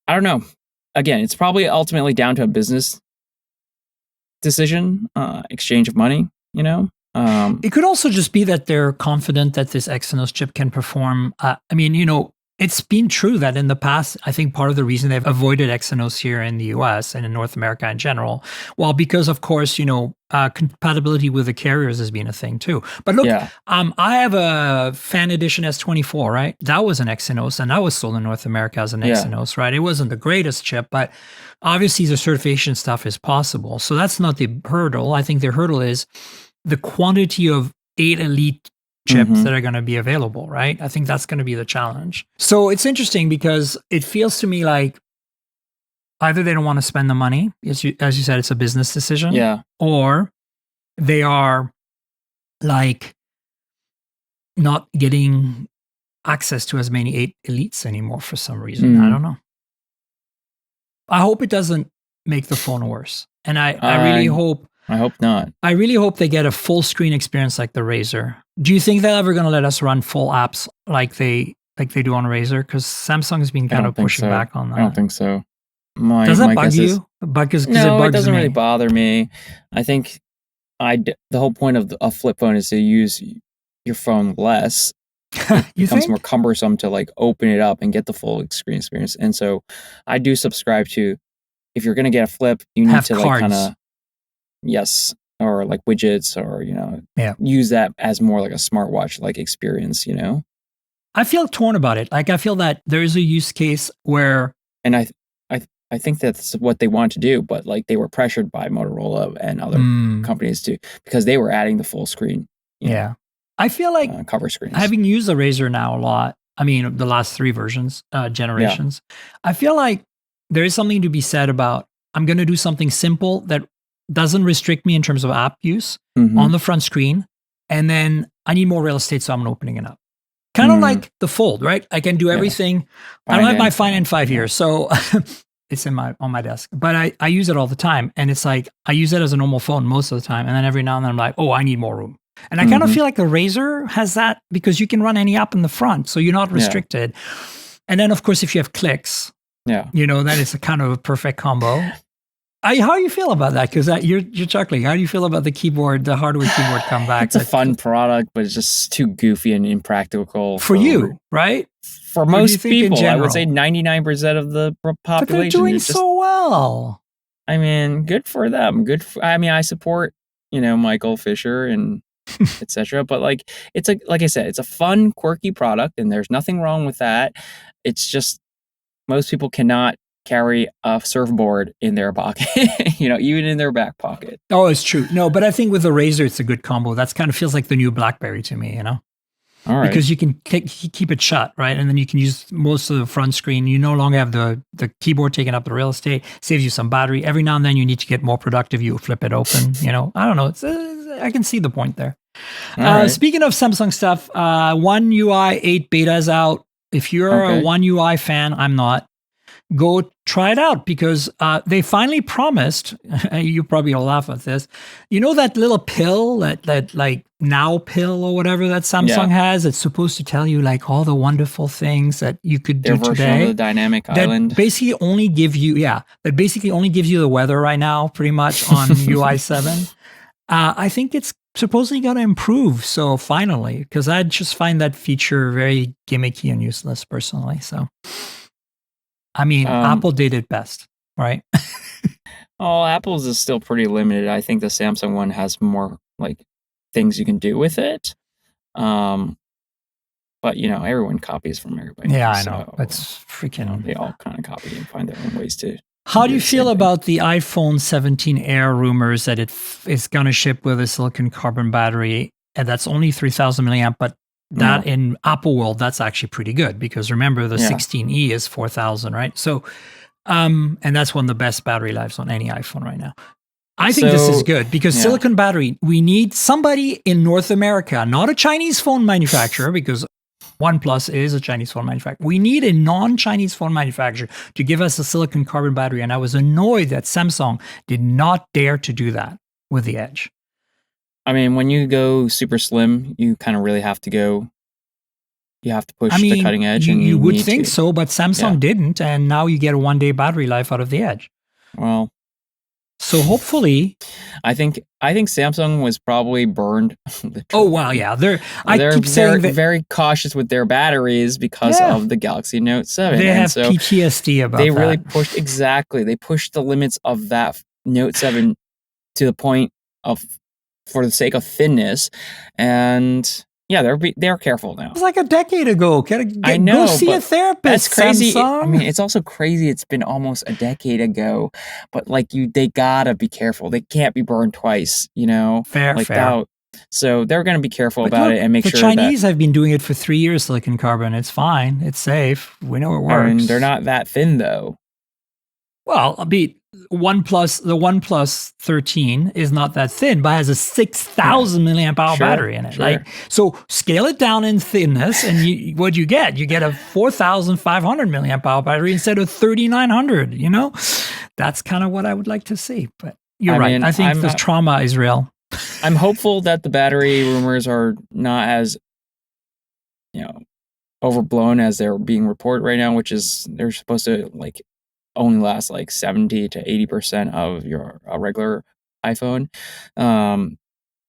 I don't know. Again, it's probably ultimately down to a business decision, exchange of money, It could also just be that they're confident that this Exynos chip can perform. It's been true that in the past, I think part of the reason they've avoided Exynos here in the US and in North America in general, because of course, compatibility with the carriers has been a thing too. But look, I have a Fan Edition S24, right? That was an Exynos and that was sold in North America as an Exynos, right? It wasn't the greatest chip, but obviously the certification stuff is possible. So that's not the hurdle. I think the hurdle is the quantity of 8 elite chips that are going to be available, right? I think that's going to be the challenge. So it's interesting because it feels to me like either they don't want to spend the money, as you said, it's a business decision, or they are like not getting access to as many 8 elites anymore for some reason. I don't know. I hope it doesn't make the phone worse. And I really hope... I hope not. I really hope they get a full screen experience like the Razer. Do you think they're ever going to let us run full apps like they do on Razer? Because Samsung has been kind of pushing back on that. I don't think so. Does that bug you? No, it doesn't really bother me. I think the whole point of a flip phone is to use your phone less. It becomes more cumbersome to like open it up and get the full screen experience. And so I do subscribe to, if you're going to get a flip, you need to like kind of, or like widgets, or, use that as more like a smartwatch like experience, I feel torn about it. Like I feel that there is a use case where, and I think that's what they want to do, but like they were pressured by Motorola and other companies too, because they were adding the full screen. I feel like cover screens. Having used the Razer now a lot, I mean, the last 3 generations, I feel like there is something to be said about, I'm going to do something simple that doesn't restrict me in terms of app use on the front screen. And then I need more real estate, so I'm opening it up. Kind of like the Fold, right? I can do everything. I don't have my Find in 5 years, so it's on my desk. But I use it all the time. And it's like, I use it as a normal phone most of the time. And then every now and then I'm like, oh, I need more room. And I kind of feel like the Razer has that because you can run any app in the front, so you're not restricted. And then, of course, if you have clicks, that is a kind of a perfect combo. How do you feel about that? Because you're chuckling. How do you feel about the hardware keyboard comeback? It's a fun product, but it's just too goofy and impractical. For you, right? For most people, I would say 99% of the population. But they're doing so well. I mean, good for them. I support, Michael Fisher and etc. But like I said, it's a fun, quirky product, and there's nothing wrong with that. It's just most people cannot carry a surfboard in their pocket, even in their back pocket. Oh, it's true. No, but I think with the Razer, it's a good combo. That's kind of feels like the new BlackBerry to me, All right. Because you can keep it shut, right? And then you can use most of the front screen. You no longer have the keyboard taking up the real estate, saves you some battery. Every now and then you need to get more productive. You flip it open, I don't know. I can see the point there. Right. Speaking of Samsung stuff, One UI 8 beta is out. If you're a One UI fan, I'm not. Go try it out because they finally promised, you probably will laugh at this, that little pill, that like Now pill or whatever that Samsung has, it's supposed to tell you like all the wonderful things that you could do today. Their version of the dynamic island. Basically only gives you the weather right now pretty much on UI 7. I think it's supposedly going to improve. So finally, because I just find that feature very gimmicky and useless personally. So, I mean, Apple did it best, right? Apple's is still pretty limited. I think the Samsung one has more like things you can do with it. But everyone copies from everybody. Yeah, I know. That's freaking. They all kind of copy and find their own ways to. How do you feel about the iPhone 17 Air rumors that it is going to ship with a silicon carbon battery, and that's only 3,000 milliamp, but that in Apple world, that's actually pretty good because remember the 16E is 4,000, right? So, and that's one of the best battery lives on any iPhone right now. I think this is good because silicon battery, we need somebody in North America, not a Chinese phone manufacturer because OnePlus is a Chinese phone manufacturer. We need a non-Chinese phone manufacturer to give us a silicon carbon battery. And I was annoyed that Samsung did not dare to do that with the Edge. I mean, when you go super slim, you kind of really have to go. You have to push the cutting edge. You would think so, but Samsung didn't. And now you get a 1-day battery life out of the Edge. Well, so hopefully, I think Samsung was probably burned. Oh wow, yeah. They're very cautious with their batteries because of the Galaxy Note 7. They have PTSD about that. They really pushed They pushed the limits of that Note 7 to the point of, for the sake of thinness, and they're careful now. It was like a decade ago. I know, go see a therapist. That's crazy. Samsung. I mean, it's also crazy. It's been almost a decade ago, but like they gotta be careful. They can't be burned twice. Fair. So they're going to be careful about it and make sure the Chinese have been doing it for 3 years, silicon carbon. It's fine. It's safe. We know it works. I mean, they're not that thin though. Well, the OnePlus 13 is not that thin, but has a 6,000 milliamp hour battery in it. Sure. Like, so scale it down in thinness, and what do you get? You get a 4,500 milliamp hour battery instead of 3,900. You know, that's kind of what I would like to see. But you're right. I think the trauma is real. I'm hopeful that the battery rumors are not as, overblown as they're being reported right now, which is they're supposed to like only last like 70 to 80% of your regular iPhone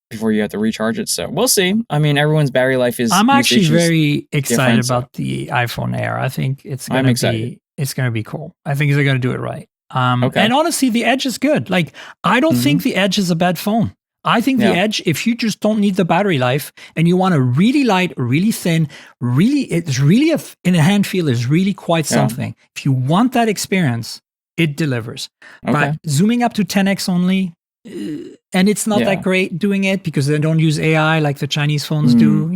before you have to recharge it. So we'll see. I mean, everyone's battery life is. I'm actually very excited about the iPhone Air. I think it's going to be cool. I think they're going to do it right. And honestly, the Edge is good. Like, I don't think the Edge is a bad phone. I think the Edge, if you just don't need the battery life and you want a really light, really thin, it's really in a hand feel is really quite something. If you want that experience, it delivers. But zooming up to 10x only, and it's not that great doing it because they don't use AI like the Chinese phones do.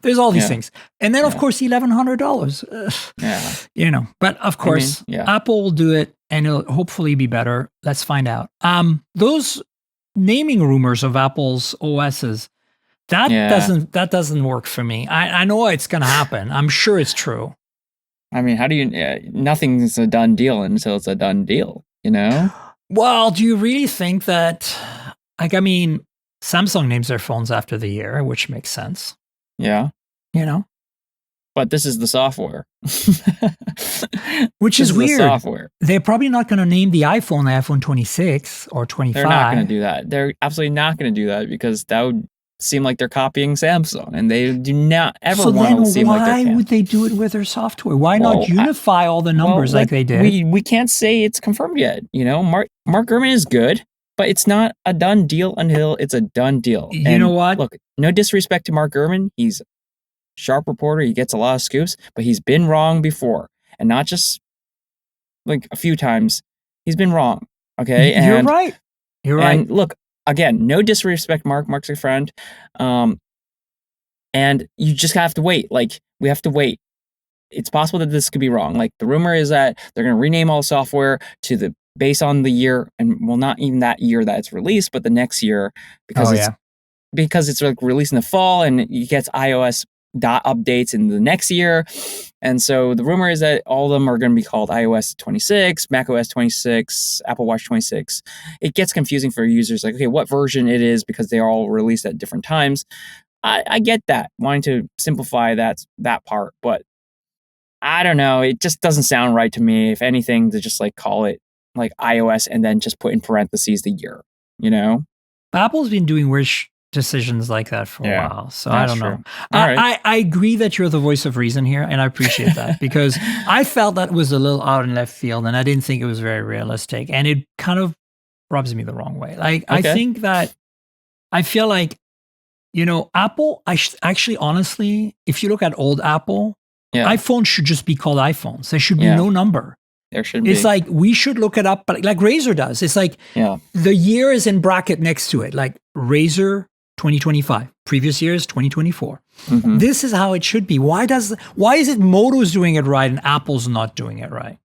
There's all these things, and then of course $1,100. But of course, Apple will do it, and it'll hopefully be better. Let's find out. Those naming rumors of Apple's OSs, that doesn't work for me. I know it's going to happen. I'm sure it's true. I mean, how do you? Nothing's a done deal until it's a done deal. Well, do you really think that? Like, I mean, Samsung names their phones after the year, which makes sense. Yeah. But this is the software. Which is weird. Software. They're probably not going to name the iPhone 26 or 25. They're not going to do that. They're absolutely not going to do that because that would seem like they're copying Samsung, and they do not ever want to seem like they're. Why would they do it with their software? Why not unify all the numbers like they did? We can't say it's confirmed yet. Mark Gurman is good, but it's not a done deal until it's a done deal. You know what? Look, no disrespect to Mark Gurman. He's sharp reporter. He gets a lot of scoops, but he's been wrong before, and not just like a few times. He's been wrong. Okay, you're right. You're right. And look, again, no disrespect, Mark. Mark's a friend, and you just have to wait. Like, we have to wait. It's possible that this could be wrong. Like, the rumor is that they're going to rename all software to based on the year, and well, not even that year that it's released, but the next year because it's like released in the fall, and it gets iOS updates in the next year. And so the rumor is that all of them are going to be called iOS 26, macOS 26, Apple Watch 26. It gets confusing for users, like, okay, what version it is, because they are all released at different times. I get that, wanting to simplify that part, but I don't know. It just doesn't sound right to me. If anything, to just like call it like iOS and then just put in parentheses the year, Apple's been doing weird decisions like that for a while. So I don't know. I agree that you're the voice of reason here, and I appreciate that because I felt that was a little out in left field, and I didn't think it was very realistic, and it kind of rubs me the wrong way. Like, I think that I feel like, Apple, actually, honestly, if you look at old Apple, iPhones should just be called iPhones. There should be no number. There should be. It's like, we should look it up, but like Razer does. It's like the year is in bracket next to it, like Razer 2025, previous year is 2024. This is how it should be. Why is it Moto's doing it right and Apple's not doing it right?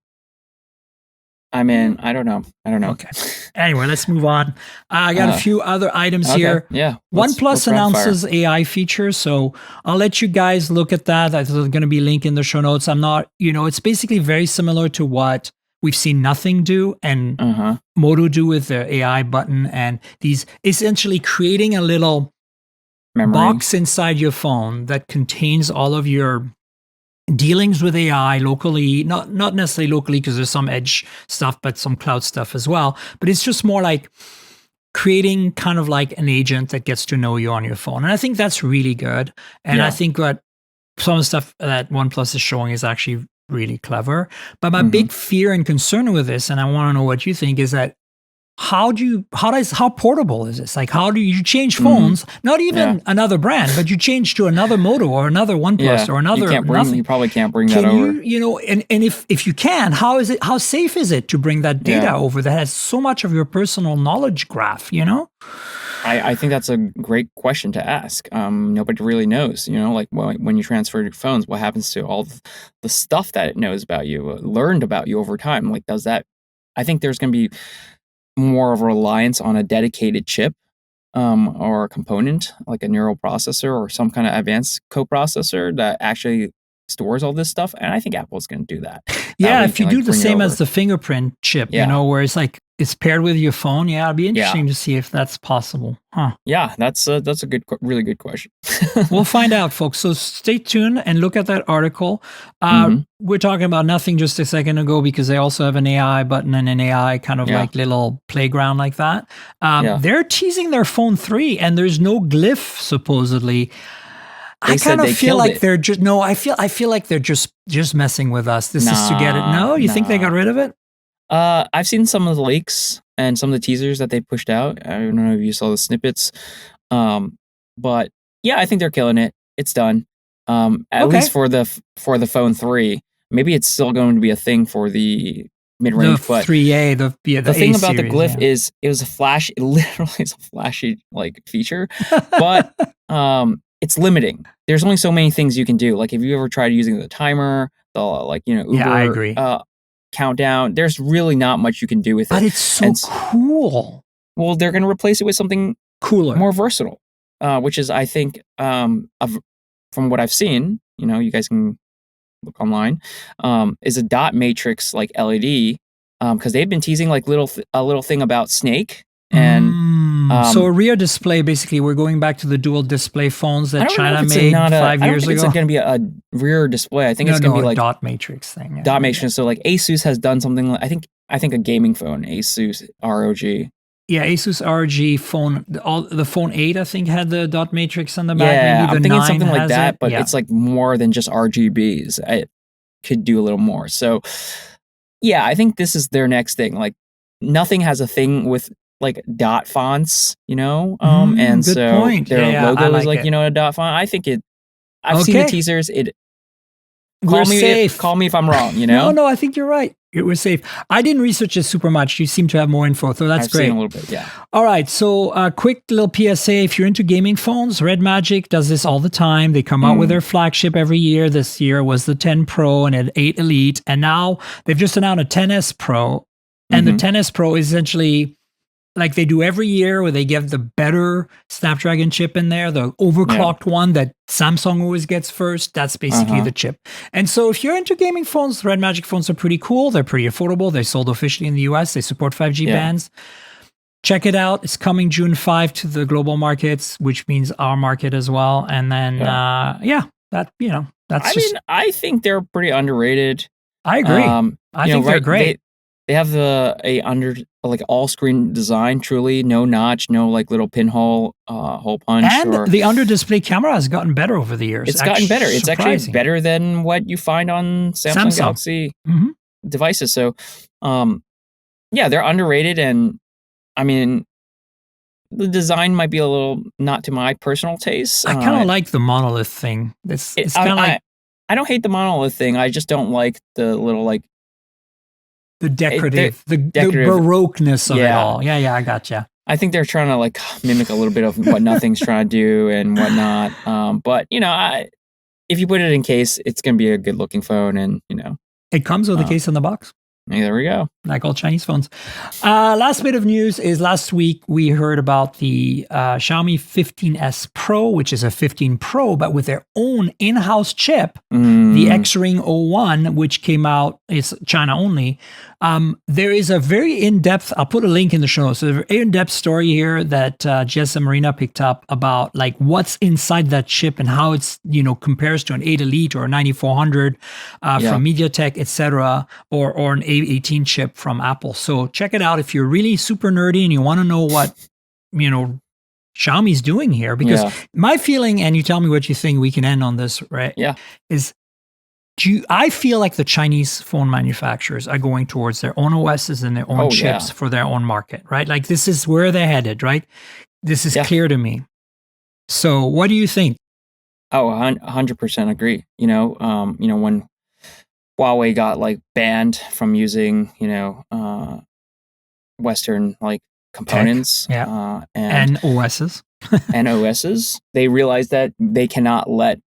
I mean, I don't know. Okay. Anyway, let's move on. I got a few other items here. Yeah. OnePlus announces AI features, so I'll let you guys look at that. There's going to be a link in the show notes. I'm not, it's basically very similar to what we've seen Nothing do and Moto do with their AI button, and these essentially creating a little box inside your phone that contains all of your dealings with AI locally, not necessarily locally because there's some edge stuff, but some cloud stuff as well. But it's just more like creating kind of like an agent that gets to know you on your phone. And I think that's really good. And I think what some of the stuff that OnePlus is showing is actually really clever. But my big fear and concern with this, and I want to know what you think, is that how portable is this? Like, how do you change phones? Not even another brand, but you change to another Moto or another OnePlus or another. You probably can't bring that over. And if you can, how safe is it to bring that data over that has so much of your personal knowledge graph? I think that's a great question to ask. Nobody really knows, like when you transfer your phones, what happens to all the stuff that it knows about you, learned about you over time? Like, does that? I think there's going to be more of a reliance on a dedicated chip, or a component like a neural processor or some kind of advanced coprocessor that actually stores all this stuff. And I think Apple's going to do that. Yeah, if you do the same as the fingerprint chip, where it's like it's paired with your phone. Yeah, it'd be interesting to see if that's possible. Huh? Yeah, that's a really good question. We'll find out, folks. So stay tuned and look at that article. We're talking about nothing just a second ago because they also have an AI button and an AI kind of like little playground like that. They're teasing their phone 3 and there's no glyph supposedly. I kind of feel like they're just I feel like they're just messing with us. This is to get it. No, you think they got rid of it? I've seen some of the leaks and some of the teasers that they pushed out. I don't know if you saw the snippets. But yeah, I think they're killing it. It's done. At least for the phone 3. Maybe it's still going to be a thing for the mid-range, but 3A, the thing about the glyph is it literally is a flashy like feature, but it's limiting. There's only so many things you can do. Like, if you ever tried using the timer, the Uber, I agree. Countdown, there's really not much you can do with it. But it's so cool. Well, they're going to replace it with something cooler, more versatile, which is, I think, from what I've seen, you guys can look online, is a dot matrix like LED, because they've been teasing like a little thing about Snake. And so a rear display, basically, we're going back to the dual display phones that China made 5 years ago. It's going to be a rear display. I think it's going to be like a dot matrix thing. Dot matrix. So like Asus has done something like, I think a gaming phone, Asus ROG. Yeah, Asus ROG phone, the phone 8 I think had the dot matrix on the back. Yeah, maybe the I'm thinking 9 something like that, it. but it's like more than just RGBs. It could do a little more. So yeah, I think this is their next thing. Like, nothing has a thing with like dot fonts, and good so point. Their logo is like, a dot font. I think I've seen the teasers. Call me if I'm wrong, No, I think you're right. It was safe. I didn't research it super much. You seem to have more info, so that's great. I've seen a little bit, yeah. All right, so quick little PSA. If you're into gaming phones, RedMagic does this all the time. They come out with their flagship every year. This year was the 10 Pro and an 8 Elite, and now they've just announced a 10S Pro. And the 10S Pro is essentially like they do every year, where they give the better Snapdragon chip in there, the overclocked one that Samsung always gets first. That's basically the chip. And so if you're into gaming phones, RedMagic phones are pretty cool. They're pretty affordable. They sold officially in the US. They support 5G bands. Check it out. It's coming June 5 to the global markets, which means our market as well. And then, that's I think they're pretty underrated. I agree. I think they're great. They have like all screen design, truly no notch, no like little pinhole hole punch. And the under display camera has gotten better over the years. It's gotten better. It's actually better than what you find on Samsung Galaxy devices. So, they're underrated, and I mean, the design might be a little not to my personal taste. I kind of like the monolith thing. It's kind of like, I don't hate the monolith thing. I just don't like the little like. The decorative, the baroqueness of it all. Yeah, I gotcha. I think they're trying to like mimic a little bit of what Nothing's trying to do and whatnot. But if you put it in case, it's going to be a good looking phone, and it comes with a case in the box. Hey, there we go. Like all Chinese phones. Last bit of news is last week we heard about the Xiaomi 15S Pro, which is a 15 Pro, but with their own in-house chip, the X-Ring 01, which came out, it's China only. There is a very in-depth, I'll put a link in the show notes, so a very in-depth story here that Jessa Marina picked up about like what's inside that chip and how it's, compares to an 8 Elite or a 9400 from MediaTek, etc., or an A18 chip from Apple. So check it out if you're really super nerdy and you want to know what, Xiaomi's doing here. Because my feeling, and you tell me what you think, we can end on this, right? Yeah. I feel like the Chinese phone manufacturers are going towards their own OSs and their own chips for their own market, right? Like this is where they're headed, right? This is clear to me. So what do you think? Oh, 100% agree. When Huawei got like banned from using, Western like components, and OSs. and OSs. They realized that they cannot let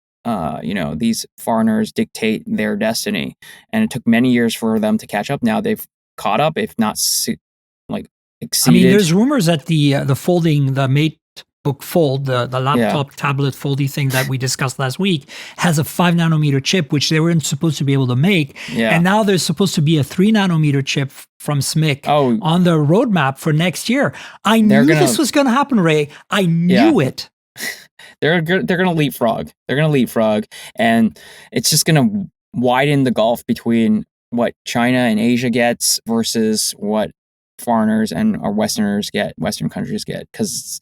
these foreigners dictate their destiny, and it took many years for them to catch up. Now they've caught up, if not exceeded. I mean, there's rumors that the MateBook Fold, the laptop tablet foldy thing that we discussed last week, has a 5 nanometer chip, which they weren't supposed to be able to make. And now there's supposed to be a 3 nanometer chip from SMIC on the roadmap for next year. I knew this was going to happen, Ray. I knew it. They're going to leapfrog. They're going to leapfrog. And it's just going to widen the gulf between what China and Asia gets versus what foreigners and or Western countries get. Because,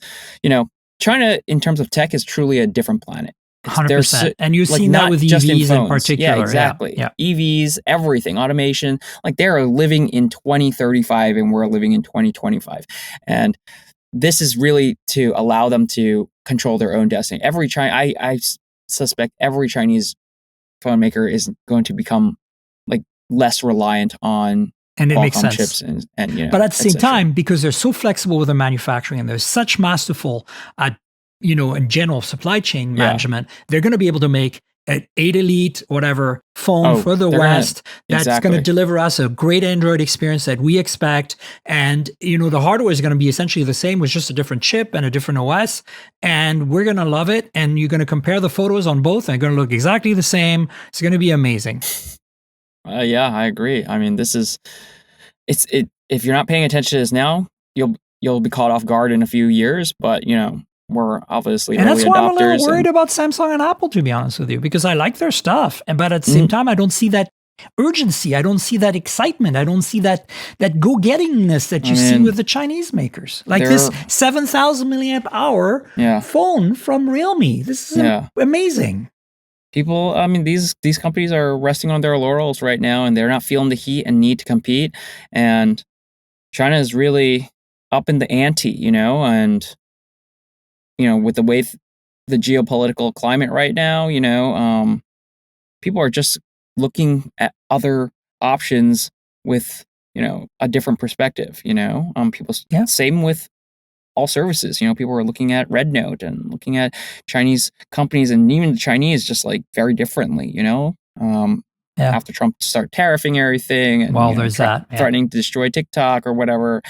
China, in terms of tech, is truly a different planet. 100%. And you've seen that with EVs in particular. Yeah, exactly. Yeah. EVs, everything, automation. Like, they're living in 2035 and we're living in 2025. And this is really to allow them to control their own destiny. I suspect every Chinese phone maker is going to become less reliant on and it makes sense. Chips and but at the same time, because they're so flexible with their manufacturing and they're such masterful at in general supply chain management, they're going to be able to make an 8 Elite whatever phone for the West that's going to deliver us a great Android experience that we expect. And the hardware is going to be essentially the same with just a different chip and a different OS, and we're going to love it. And you're going to compare the photos on both and they're going to look exactly the same. It's going to be amazing. Yeah, I agree. I mean, if you're not paying attention to this now, you'll be caught off guard in a few years. But we're obviously early adopters. And that's why I'm a little worried about Samsung and Apple, to be honest with you, because I like their stuff, but at the same time, I don't see that urgency. I don't see that excitement. I don't see that go-gettingness that you see with the Chinese makers, like this 7,000 milliamp hour phone from Realme. This is amazing. People, I mean, these companies are resting on their laurels right now, and they're not feeling the heat and need to compete. And China is really up in the ante, and with the way the geopolitical climate right now, people are just looking at other options with a different perspective. Same with all services. People are looking at Red Note and looking at Chinese companies, and even the Chinese just very differently, after Trump start tariffing everything and there's threatening to destroy TikTok or whatever.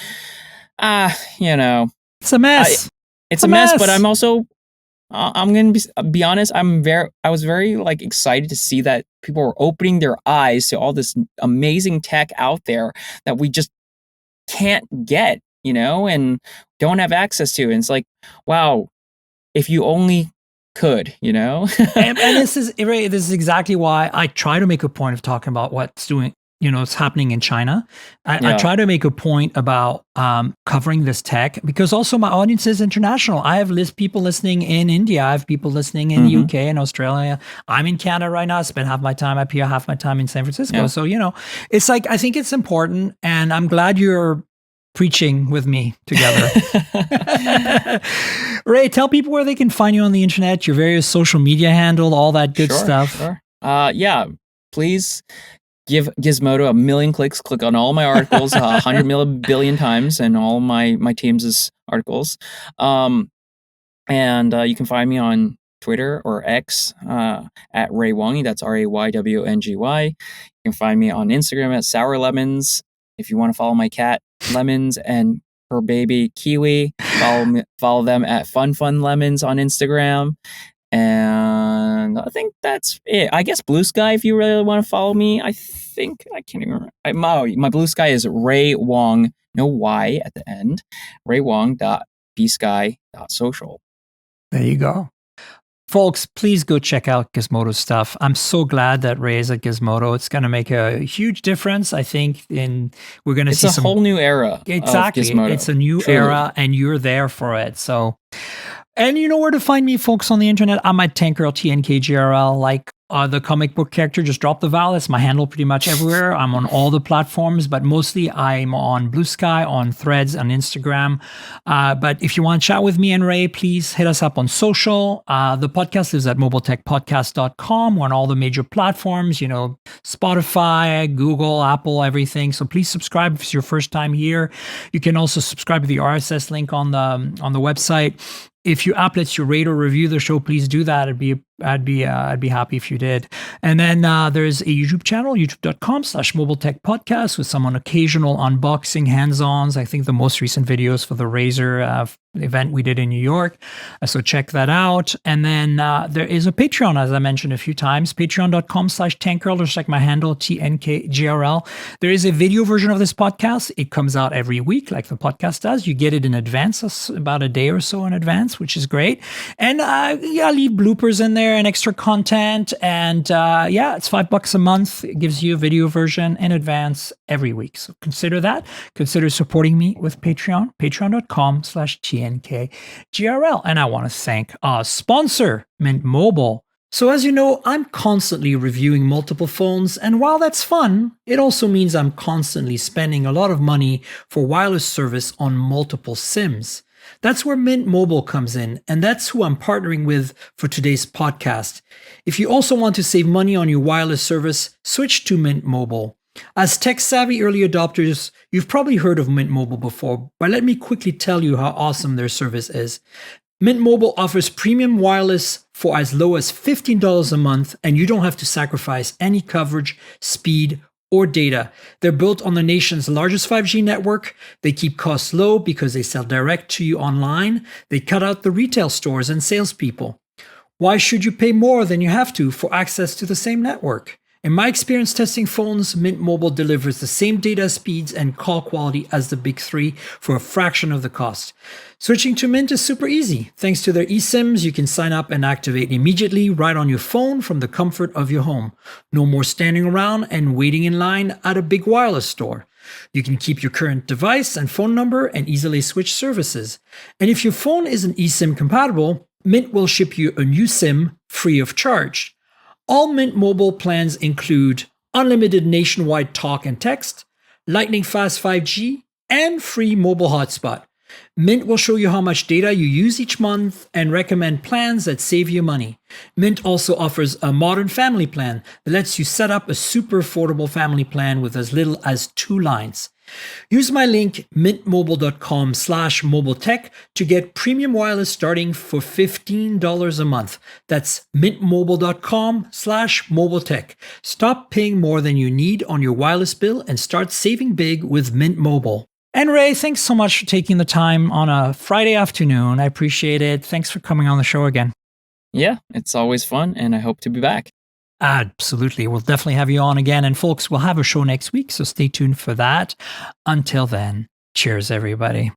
It's a mess. It's a mess, but I'm also I'm going to be honest, I was very excited to see that people were opening their eyes to all this amazing tech out there that we just can't get, and don't have access to. And it's like, wow, if you only could, and this is exactly why I try to make a point of talking about what's happening in China. I try to make a point about covering this tech, because also my audience is international. I have people listening in India. I have people listening in the UK and Australia. I'm in Canada right now. I spend half my time up here, half my time in San Francisco. Yeah. So, it's I think it's important, and I'm glad you're preaching with me together. Ray, tell people where they can find you on the internet, your various social media handle, all that good stuff. Sure. Please give Gizmodo a million clicks. Click on all my articles 100 billion times, and all my team's articles. And you can find me on Twitter or X at Ray Wongy. That's RAYWNGY. You can find me on Instagram at Sour Lemons. If you want to follow my cat Lemons and her baby Kiwi, follow them at Fun Lemons on Instagram. And I think that's it. I guess Blue Sky, if you really want to follow me. I think I can't even remember. My Blue Sky is Ray Wong, no Y at the end. raywong.bsky.social. There you go. Folks, please go check out Gizmodo stuff. I'm so glad that Ray is at Gizmodo. It's going to make a huge difference, I think. We're going to see some whole new era. Exactly. Of Gizmodo. It's a new era, and you're there for it. So, and you know where to find me, folks, on the internet. I'm at Tankgirl, TNKGRL. the comic book character, just drop the Val. It's my handle pretty much everywhere. I'm on all the platforms, but mostly I'm on Blue Sky, on Threads, on Instagram. But if you want to chat with me and Ray, please hit us up on social. The podcast is at mobiletechpodcast.com. We're on all the major platforms, Spotify, Google, Apple, everything. So please subscribe if it's your first time here. You can also subscribe to the RSS link on the website. If you app lets you rate or review the show, please do that. I'd be happy if you did. And then there's a YouTube channel, youtube.com/mobiletechpodcast, with some occasional unboxing, hands-ons. I think the most recent videos for the Razer event we did in New York. So check that out. And then there is a Patreon, as I mentioned a few times, patreon.com/tankgirl, or check my handle, TNKGRL. There is a video version of this podcast. It comes out every week, like the podcast does. You get it in advance, about a day or so in advance, which is great. And I leave bloopers in there and extra content. And it's $5 a month. It gives you a video version in advance every week. So consider that. Consider supporting me with Patreon, patreon.com/TNKGRL. And I want to thank our sponsor, Mint Mobile. So as you know, I'm constantly reviewing multiple phones, and while that's fun, it also means I'm constantly spending a lot of money for wireless service on multiple SIMs. That's where Mint Mobile comes in, and that's who I'm partnering with for today's podcast. If you also want to save money on your wireless service, switch to Mint Mobile. As tech-savvy early adopters, you've probably heard of Mint Mobile before, but let me quickly tell you how awesome their service is. Mint Mobile offers premium wireless for as low as $15 a month, and you don't have to sacrifice any coverage, speed, or data. They're built on the nation's largest 5G network. They keep costs low because they sell direct to you online. They cut out the retail stores and salespeople. Why should you pay more than you have to for access to the same network? In my experience testing phones, Mint Mobile delivers the same data speeds and call quality as the big three for a fraction of the cost. Switching to Mint is super easy. Thanks to their eSIMs, you can sign up and activate immediately right on your phone from the comfort of your home. No more standing around and waiting in line at a big wireless store. You can keep your current device and phone number and easily switch services. And if your phone isn't eSIM compatible, Mint will ship you a new SIM free of charge. All Mint Mobile plans include unlimited nationwide talk and text, lightning fast 5G, and free mobile hotspot. Mint will show you how much data you use each month and recommend plans that save you money. Mint also offers a modern family plan that lets you set up a super affordable family plan with as little as 2 lines. Use my link mintmobile.com/mobiletech to get premium wireless starting for $15 a month. That's mintmobile.com/mobiletech. Stop paying more than you need on your wireless bill and start saving big with Mint Mobile. And Ray, thanks so much for taking the time on a Friday afternoon. I appreciate it. Thanks for coming on the show again. Yeah, it's always fun, and I hope to be back. Absolutely. We'll definitely have you on again. And folks, we'll have a show next week, so stay tuned for that. Until then, cheers, everybody.